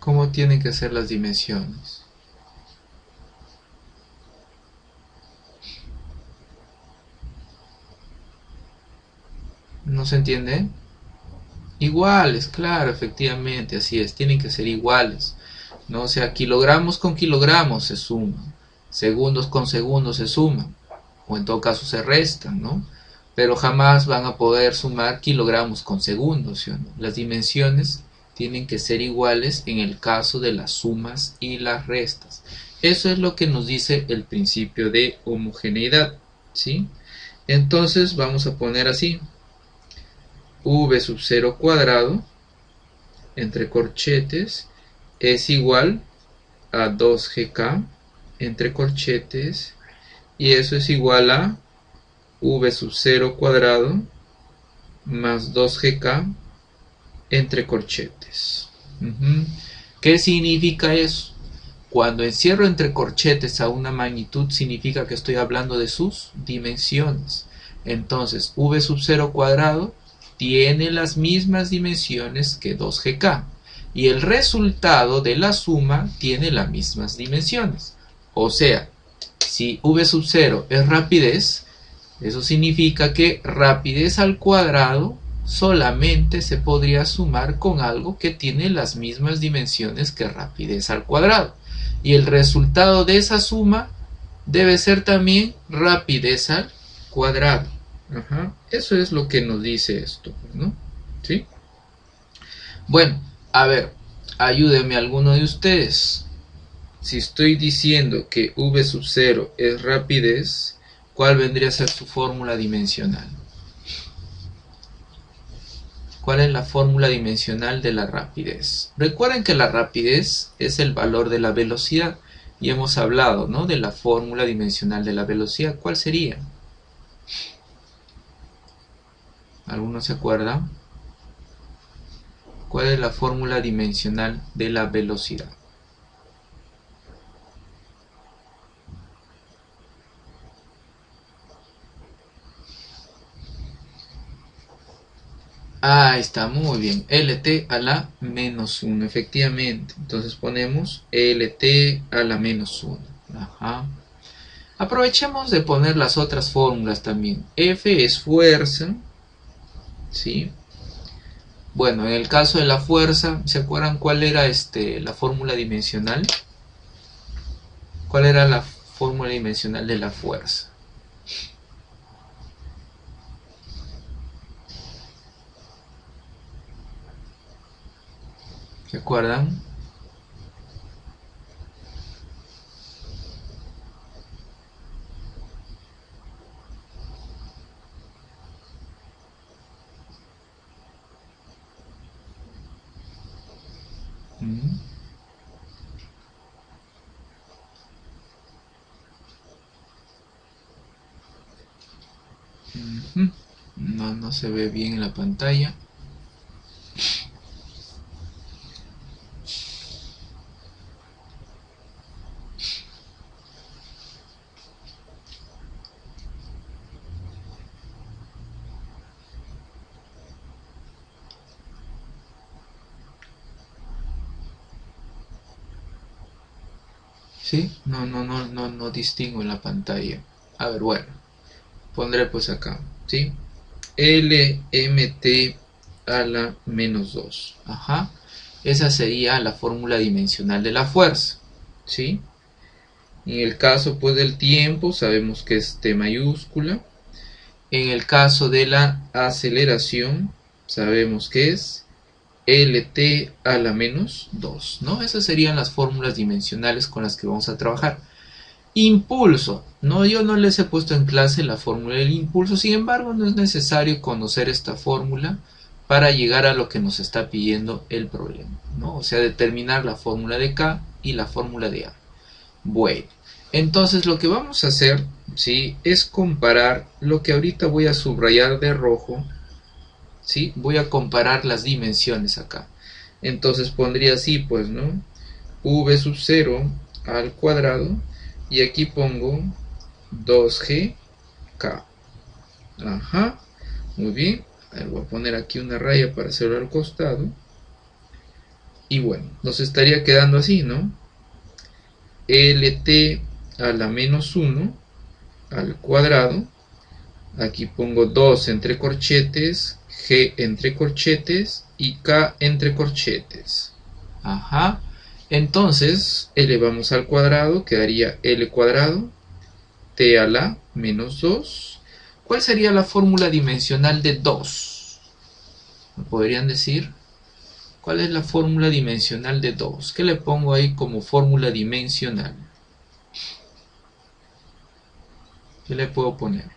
¿Cómo tienen que ser las dimensiones? ¿No se entiende? Iguales, claro, efectivamente, así es, tienen que ser iguales, ¿no? O sea, kilogramos con kilogramos se suman, segundos con segundos se suman, o en todo caso se restan, ¿no? Pero jamás van a poder sumar kilogramos con segundos, ¿sí o no? Las dimensiones tienen que ser iguales en el caso de las sumas y las restas. Eso es lo que nos dice el principio de homogeneidad, ¿sí? Entonces vamos a poner así: v sub 0 cuadrado entre corchetes es igual a 2gk entre corchetes, y eso es igual a v sub 0 cuadrado más 2gk entre corchetes. ¿Qué significa eso? Cuando encierro entre corchetes a una magnitud, significa que estoy hablando de sus dimensiones. Entonces, v sub 0 cuadrado tiene las mismas dimensiones que 2gk, y el resultado de la suma tiene las mismas dimensiones. O sea, si v sub 0 es rapidez, eso significa que rapidez al cuadrado solamente se podría sumar con algo que tiene las mismas dimensiones que rapidez al cuadrado, y el resultado de esa suma debe ser también rapidez al cuadrado. Eso es lo que nos dice esto, ¿no? ¿Sí? Bueno, a ver, ayúdenme alguno de ustedes. Si estoy diciendo que v sub 0 es rapidez, ¿cuál vendría a ser su fórmula dimensional? ¿Cuál es la fórmula dimensional de la rapidez? Recuerden que la rapidez es el valor de la velocidad, y hemos hablado, ¿no?, de la fórmula dimensional de la velocidad. ¿Cuál sería? ¿Alguno se acuerda? ¿Cuál es la fórmula dimensional de la velocidad? Ah, está muy bien. LT a la menos 1, efectivamente. Entonces ponemos LT a la menos 1. Aprovechemos de poner las otras fórmulas también. F es fuerza, ¿sí? Bueno, en el caso de la fuerza, ¿se acuerdan cuál era la fórmula dimensional? ¿Cuál era la fórmula dimensional de la fuerza? ¿Se acuerdan? No se ve bien en la pantalla. ¿Sí? No distingo en la pantalla. A ver, bueno. Pondré pues acá, ¿sí? LMT a la menos 2. Esa sería la fórmula dimensional de la fuerza, ¿sí? En el caso pues del tiempo, sabemos que es T mayúscula. En el caso de la aceleración, sabemos que es LT a la menos 2, ¿no? Esas serían las fórmulas dimensionales con las que vamos a trabajar. Impulso, no, yo no les he puesto en clase la fórmula del impulso, sin embargo no es necesario conocer esta fórmula para llegar a lo que nos está pidiendo el problema, ¿no? O sea, determinar la fórmula de K y la fórmula de A. Bueno, entonces lo que vamos a hacer, ¿sí?, es comparar lo que ahorita voy a subrayar de rojo, ¿sí? Voy a comparar las dimensiones acá. Entonces pondría así, pues, ¿no? V sub 0 al cuadrado, y aquí pongo 2gk. Ajá, muy bien. A ver, voy a poner aquí una raya para hacerlo al costado. Y bueno, nos estaría quedando así, ¿no? LT a la menos 1 al cuadrado. Aquí pongo 2 entre corchetes, G entre corchetes y K entre corchetes. Ajá. Entonces, elevamos al cuadrado, quedaría L cuadrado, T a la menos 2. ¿Cuál sería la fórmula dimensional de 2? ¿Me podrían decir? ¿Cuál es la fórmula dimensional de 2? ¿Qué le pongo ahí como fórmula dimensional? ¿Qué le puedo poner?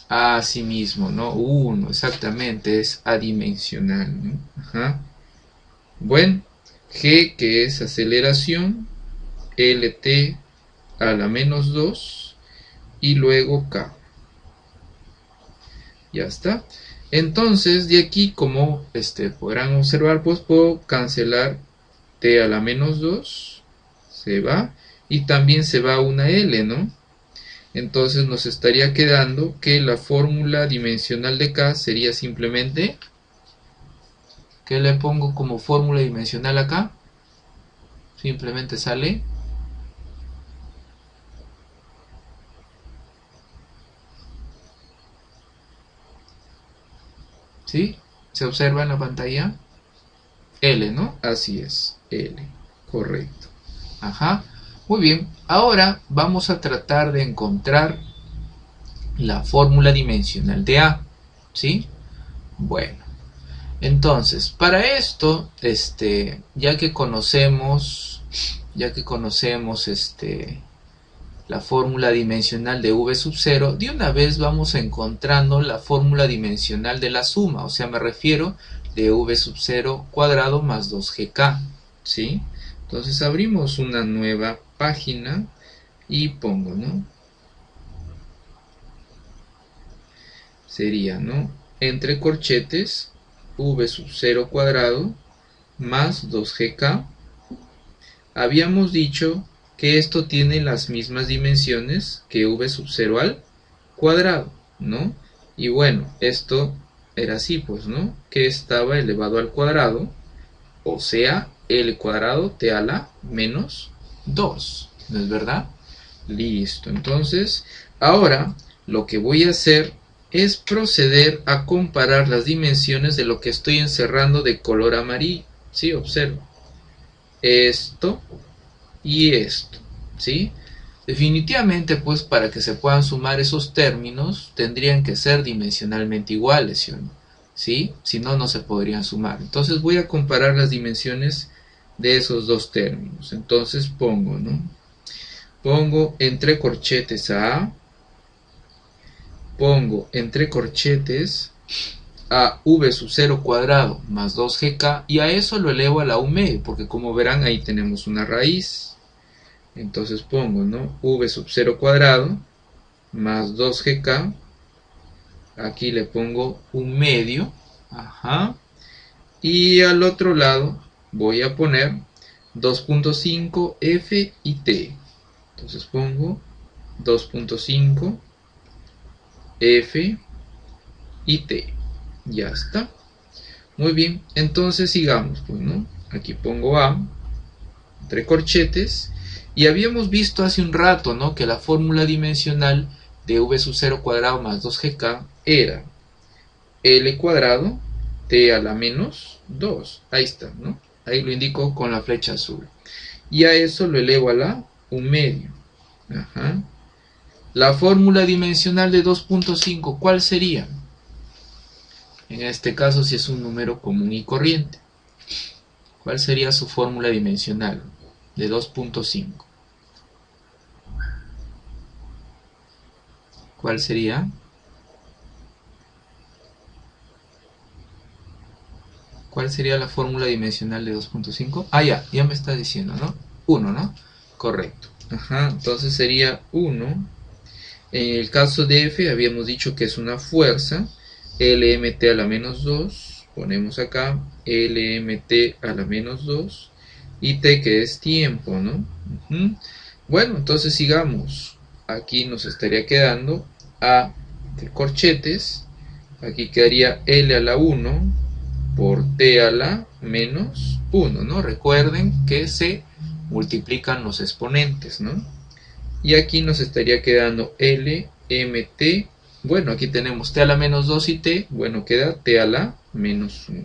Así mismo, ¿no? 1, exactamente, es adimensional, ¿no? Ajá. Bueno, G, que es aceleración, LT a la menos 2, y luego K. Ya está. Entonces, de aquí, como podrán observar, pues puedo cancelar T a la menos 2, se va, y también se va una L, ¿no? Entonces nos estaría quedando que la fórmula dimensional de K sería simplemente, ¿qué le pongo como fórmula dimensional acá? Simplemente sale ¿sí? ¿Se observa en la pantalla? L, ¿no? Así es, L, correcto. Ajá, muy bien. Ahora vamos a tratar de encontrar la fórmula dimensional de A, ¿sí? Bueno, entonces, para esto, ya que conocemos la fórmula dimensional de V sub 0, de una vez vamos encontrando la fórmula dimensional de la suma, o sea, me refiero de V sub 0 cuadrado más 2gk, ¿sí? Entonces abrimos una nueva página y pongo, ¿no? Sería, ¿no?, entre corchetes V sub 0 cuadrado más 2gk. Habíamos dicho que esto tiene las mismas dimensiones que V sub 0 al cuadrado, ¿no? Y bueno, esto era así, pues, ¿no? Que estaba elevado al cuadrado, o sea, L cuadrado T a la menos 2, ¿no es verdad? Listo, entonces, ahora lo que voy a hacer es proceder a comparar las dimensiones de lo que estoy encerrando de color amarillo, ¿sí? Observa. Esto y esto, ¿sí? Definitivamente, pues, para que se puedan sumar esos términos, tendrían que ser dimensionalmente iguales, ¿sí o no? ¿Sí? Si no, no se podrían sumar. Entonces voy a comparar las dimensiones de esos dos términos. Entonces pongo, ¿no? Pongo entre corchetes a A, pongo entre corchetes a V sub 0 cuadrado más 2gk, y a eso lo elevo a la U medio, porque como verán ahí tenemos una raíz. Entonces pongo, ¿no?, V sub 0 cuadrado más 2gk, aquí le pongo un medio, ajá, y al otro lado voy a poner 2.5 f y t. Entonces pongo 2.5 f y t. Ya está. Muy bien, entonces sigamos, pues, ¿no? Aquí pongo A entre corchetes, y habíamos visto hace un rato, ¿no?, que la fórmula dimensional de V sub 0 cuadrado más 2gk era L cuadrado T a la menos 2. Ahí está, ¿no? Ahí lo indico con la flecha azul. Y a eso lo elevo a la U medio. Ajá. La fórmula dimensional de 2.5, ¿cuál sería? En este caso, si es un número común y corriente, ¿cuál sería su fórmula dimensional de 2.5? ¿Cuál sería? ¿Cuál sería la fórmula dimensional de 2.5? Ah, ya me está diciendo, ¿no? 1, ¿no? Correcto. Ajá, entonces sería 1. En el caso de F habíamos dicho que es una fuerza, LMT a la menos 2. Ponemos acá LMT a la menos 2. Y T que es tiempo, ¿no? Bueno, entonces sigamos. Aquí nos estaría quedando A de corchetes. Aquí quedaría L a la 1 por T a la menos 1, ¿no? Recuerden que se multiplican los exponentes, ¿no? Y aquí nos estaría quedando L, M, T. Bueno, aquí tenemos T a la menos 2 y T. Bueno, queda T a la menos 1.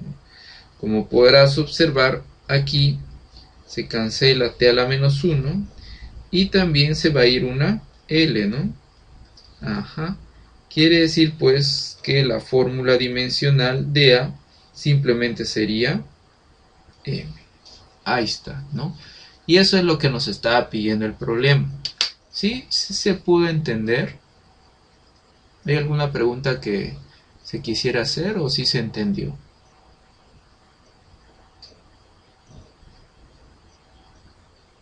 Como podrás observar, aquí se cancela T a la menos 1. Y también se va a ir una L, ¿no? Ajá. Quiere decir, pues, que la fórmula dimensional de A simplemente sería M. Ahí está, ¿no? Y eso es lo que nos estaba pidiendo el problema. ¿Sí? ¿Sí se pudo entender? ¿Hay alguna pregunta que se quisiera hacer o sí se entendió?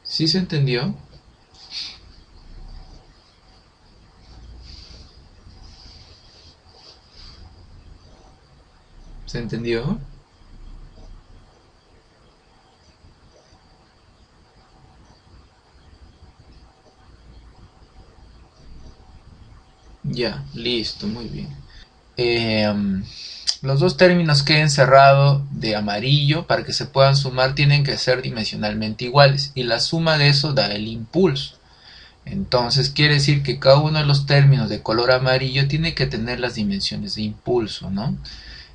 ¿Sí se entendió? ¿Se entendió? Ya, listo, muy bien. Los dos términos que he encerrado de amarillo para que se puedan sumar tienen que ser dimensionalmente iguales y la suma de eso da el impulso. Entonces quiere decir que cada uno de los términos de color amarillo tiene que tener las dimensiones de impulso, ¿no?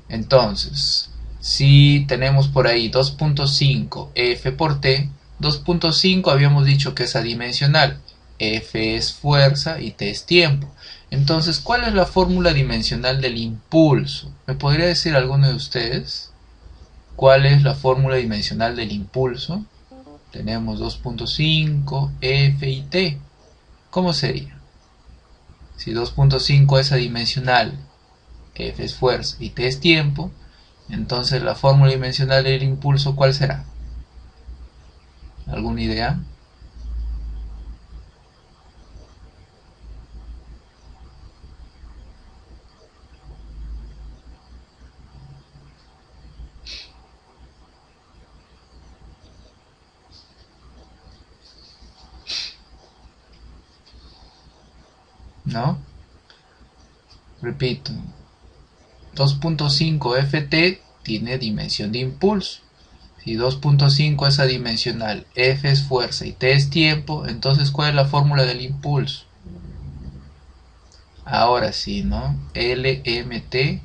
Entonces, si tenemos por ahí 2.5 F por T, 2.5 habíamos dicho que es adimensional, F es fuerza y T es tiempo. Entonces, ¿cuál es la fórmula dimensional del impulso? ¿Me podría decir alguno de ustedes? ¿Cuál es la fórmula dimensional del impulso? Tenemos 2.5, F y T. ¿Cómo sería? Si 2.5 es adimensional, F es fuerza y T es tiempo, entonces la fórmula dimensional del impulso, ¿cuál será? ¿Alguna idea? ¿No? Repito, 2.5 Ft tiene dimensión de impulso. Si 2.5 es adimensional, F es fuerza y T es tiempo, entonces ¿cuál es la fórmula del impulso? Ahora sí, ¿no? LMT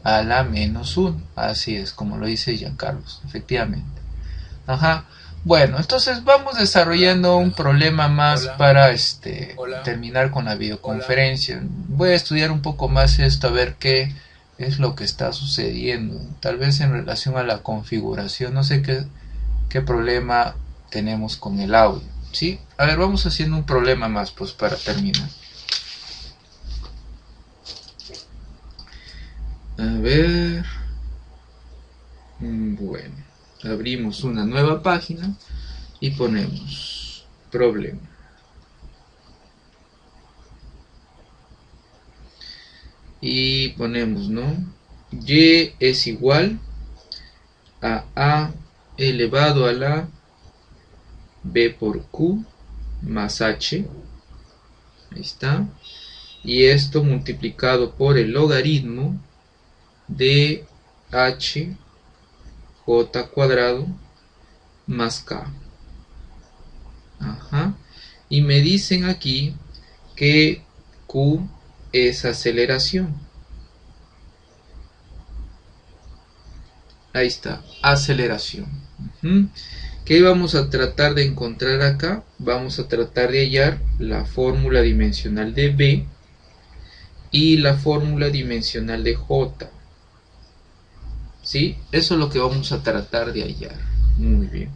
a la menos 1. Así es, como lo dice Giancarlos, efectivamente. Ajá. Bueno, entonces vamos desarrollando un problema más para terminar con la videoconferencia. Voy a estudiar un poco más esto, a ver qué es lo que está sucediendo. Tal vez en relación a la configuración, no sé qué problema tenemos con el audio. ¿Sí? A ver, vamos haciendo un problema más, pues, para terminar. A ver. Bueno, abrimos una nueva página y ponemos problema. Y ponemos, ¿no? Y es igual a A elevado a la B por Q más H. Ahí está. Y esto multiplicado por el logaritmo de H J cuadrado más K. Ajá. Y me dicen aquí que Q es aceleración. Ahí está, aceleración. ¿Qué vamos a tratar de encontrar acá? Vamos a tratar de hallar la fórmula dimensional de B y la fórmula dimensional de J. ¿sí? Eso es lo que vamos a tratar de hallar. Muy bien.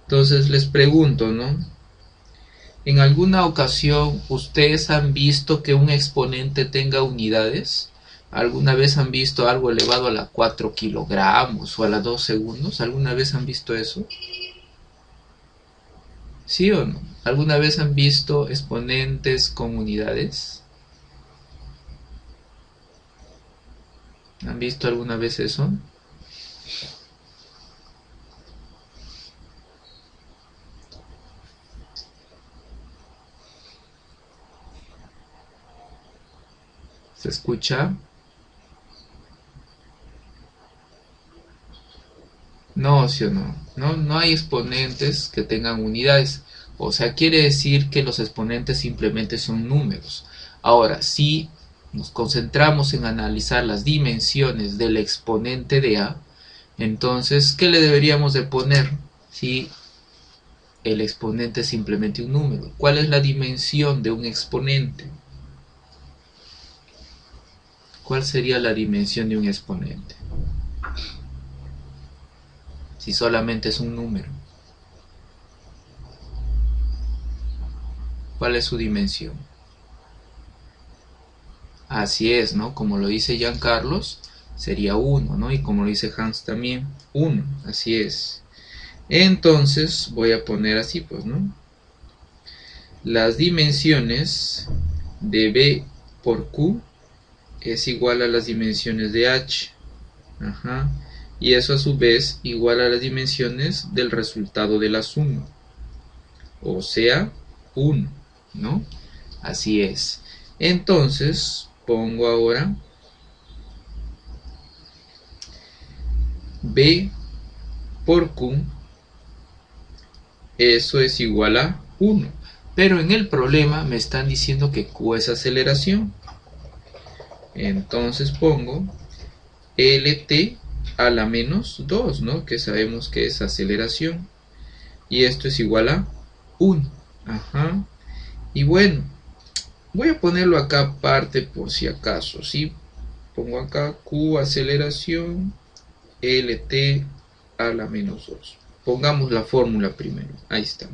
Entonces les pregunto, ¿no? ¿En alguna ocasión ustedes han visto que un exponente tenga unidades? ¿Alguna vez han visto algo elevado a la 4 kilogramos o a la 2 segundos? ¿Alguna vez han visto eso? ¿Sí o no? ¿Alguna vez han visto exponentes con unidades? ¿Han visto alguna vez eso? ¿Se escucha? No, sí o no. No hay exponentes que tengan unidades. O sea, quiere decir que los exponentes simplemente son números. Ahora, si nos concentramos en analizar las dimensiones del exponente de A, entonces, ¿qué le deberíamos de poner si el exponente es simplemente un número? ¿Cuál es la dimensión de un exponente? ¿Cuál sería la dimensión de un exponente? Si solamente es un número. ¿Cuál es su dimensión? Así es, ¿no? Como lo dice Giancarlos, sería 1, ¿no? Y como lo dice Hans también, 1, así es. Entonces, voy a poner así, pues, ¿no? Las dimensiones de B por Q es igual a las dimensiones de H. Ajá. Y eso a su vez igual a las dimensiones del resultado de la suma. O sea, 1, ¿no? Así es. Entonces, pongo ahora B por Q. Eso es igual a 1. Pero en el problema me están diciendo que Q es aceleración. Entonces pongo LT a la menos 2, ¿no? Que sabemos que es aceleración. Y esto es igual a 1. Ajá. Y bueno, voy a ponerlo acá aparte por si acaso, ¿sí? Pongo acá Q aceleración, LT a la menos 2. Pongamos la fórmula primero. Ahí está.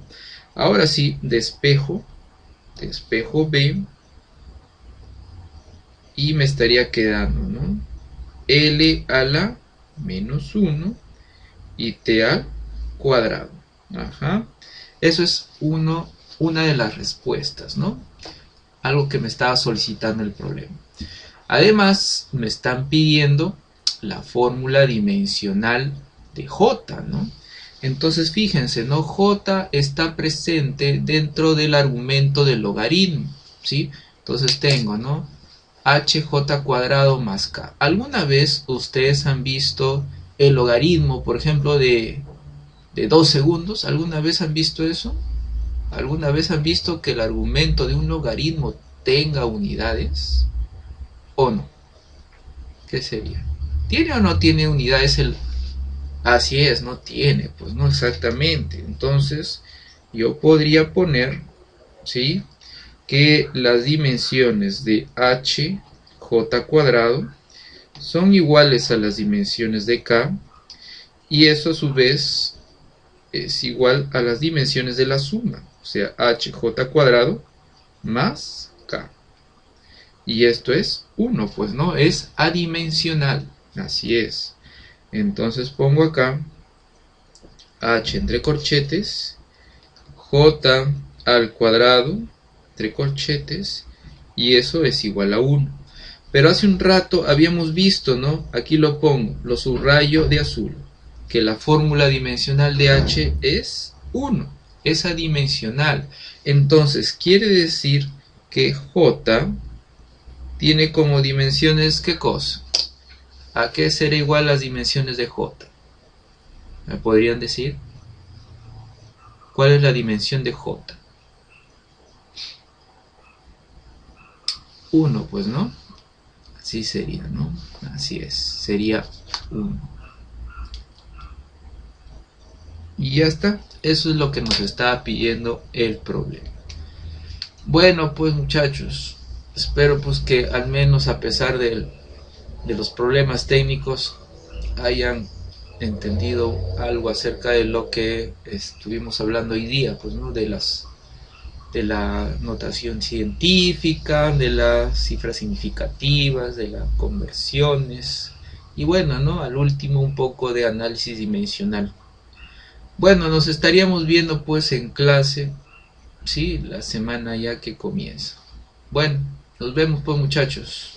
Ahora sí, despejo B. Y me estaría quedando, ¿no? L a la menos 1 y T al cuadrado. Ajá. Eso es una de las respuestas, ¿no? Algo que me estaba solicitando el problema. Además, me están pidiendo la fórmula dimensional de J, ¿no? Entonces, fíjense, ¿no? J está presente dentro del argumento del logaritmo, ¿sí? Entonces tengo, ¿no? HJ cuadrado más K. ¿Alguna vez ustedes han visto el logaritmo, por ejemplo, de 2 segundos? ¿Alguna vez han visto eso? ¿Alguna vez han visto que el argumento de un logaritmo tenga unidades? ¿O no? ¿Qué sería? ¿Tiene o no tiene unidades el...? Así es, no tiene, pues no exactamente. Entonces, yo podría poner, ¿sí?, que las dimensiones de HJ cuadrado son iguales a las dimensiones de K, y eso a su vez es igual a las dimensiones de la suma, o sea, HJ cuadrado más K. Y esto es 1, pues no, es adimensional, así es. Entonces pongo acá H entre corchetes, J al cuadrado entre corchetes, y eso es igual a 1. Pero hace un rato habíamos visto, ¿no? Aquí lo pongo, lo subrayo de azul, que la fórmula dimensional de H es 1, es adimensional. Entonces quiere decir que J tiene como dimensiones, ¿qué cosa? ¿A qué será igual las dimensiones de J? ¿Me podrían decir? ¿Cuál es la dimensión de J? 1, pues, ¿no? Así sería, ¿no? Así es, sería 1. Y ya está, eso es lo que nos estaba pidiendo el problema. Bueno, pues muchachos, espero pues que al menos a pesar de los problemas técnicos hayan entendido algo acerca de lo que estuvimos hablando hoy día, pues, ¿no? De la notación científica, de las cifras significativas, de las conversiones y bueno, ¿no? Al último un poco de análisis dimensional. Bueno, nos estaríamos viendo pues en clase, sí, la semana ya que comienza. Bueno, nos vemos pues muchachos.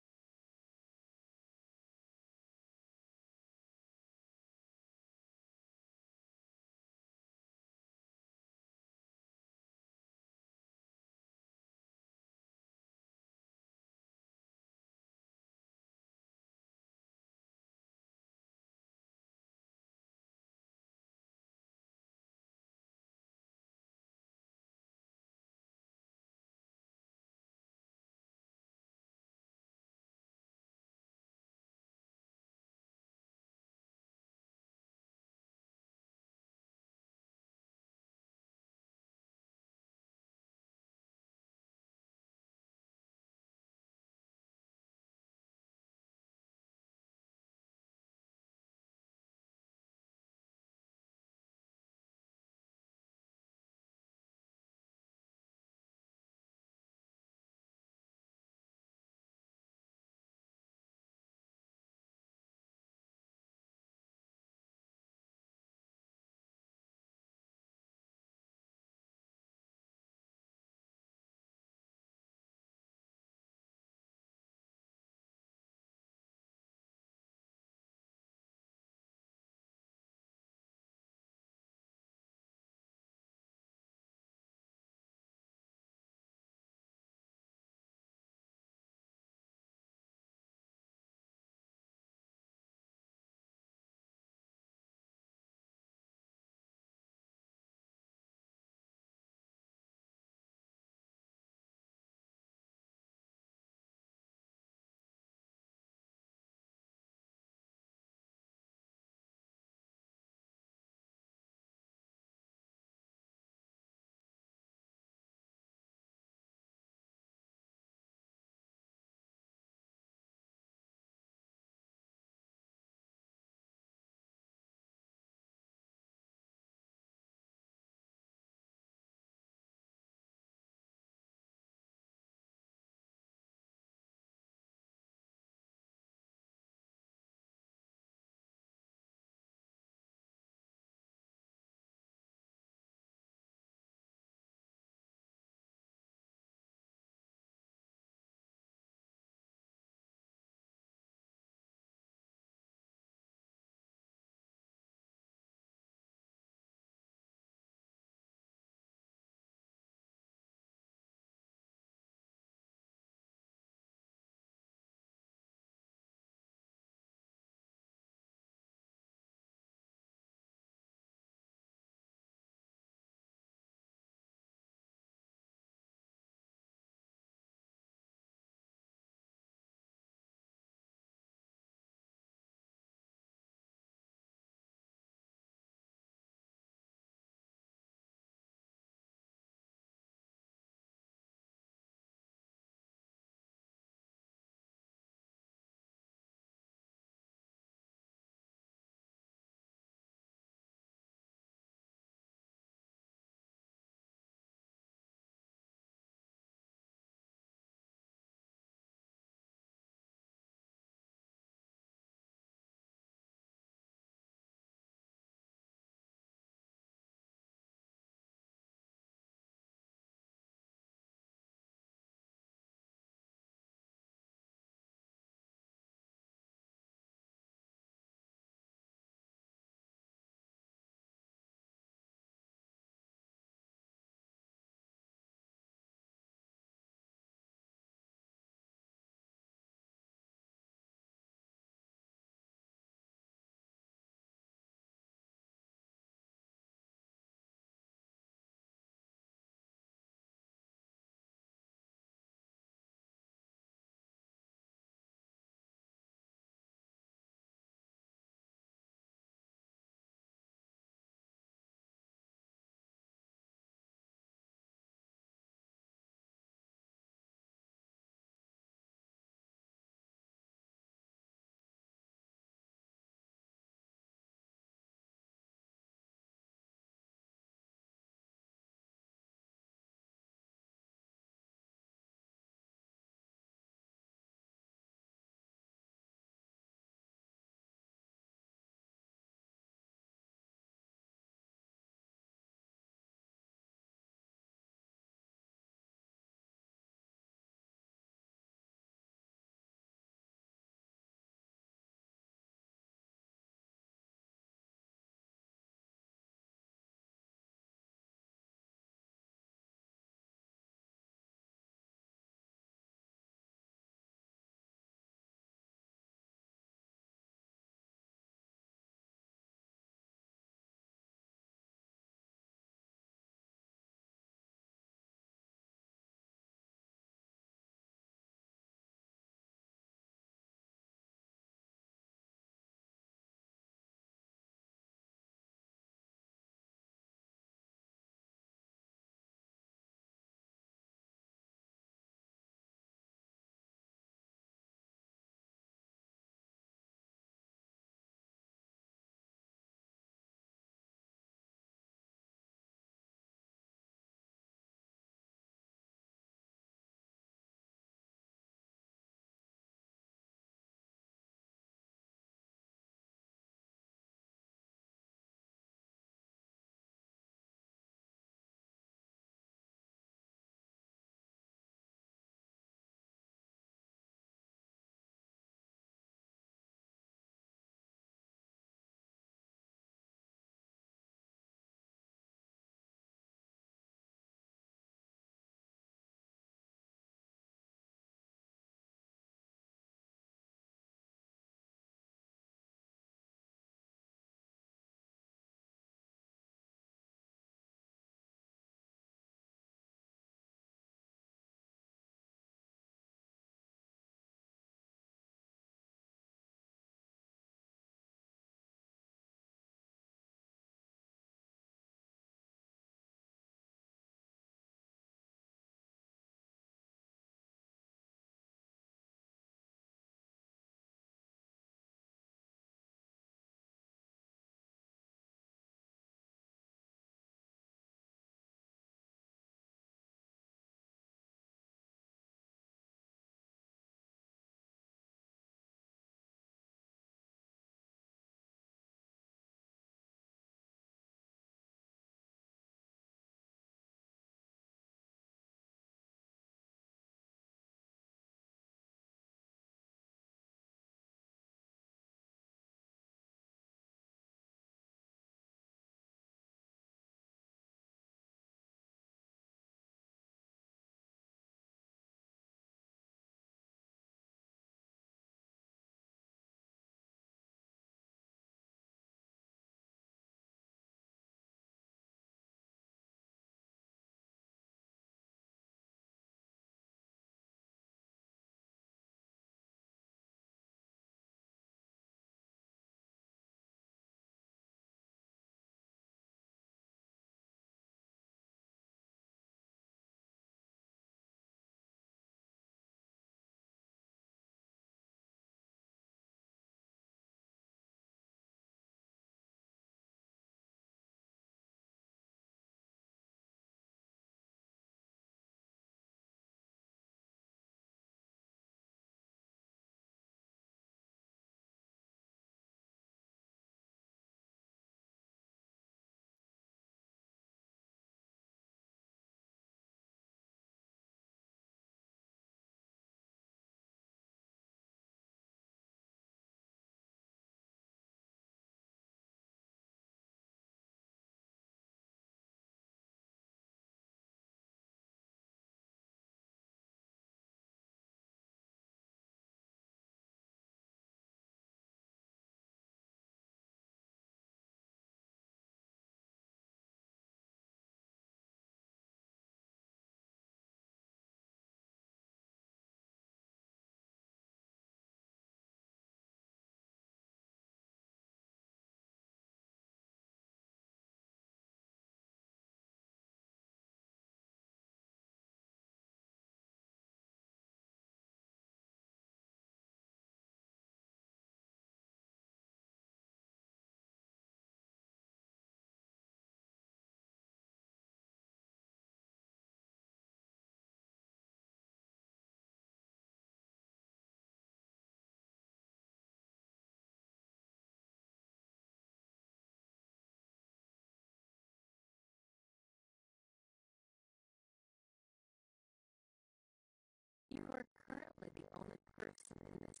You are currently the only person in this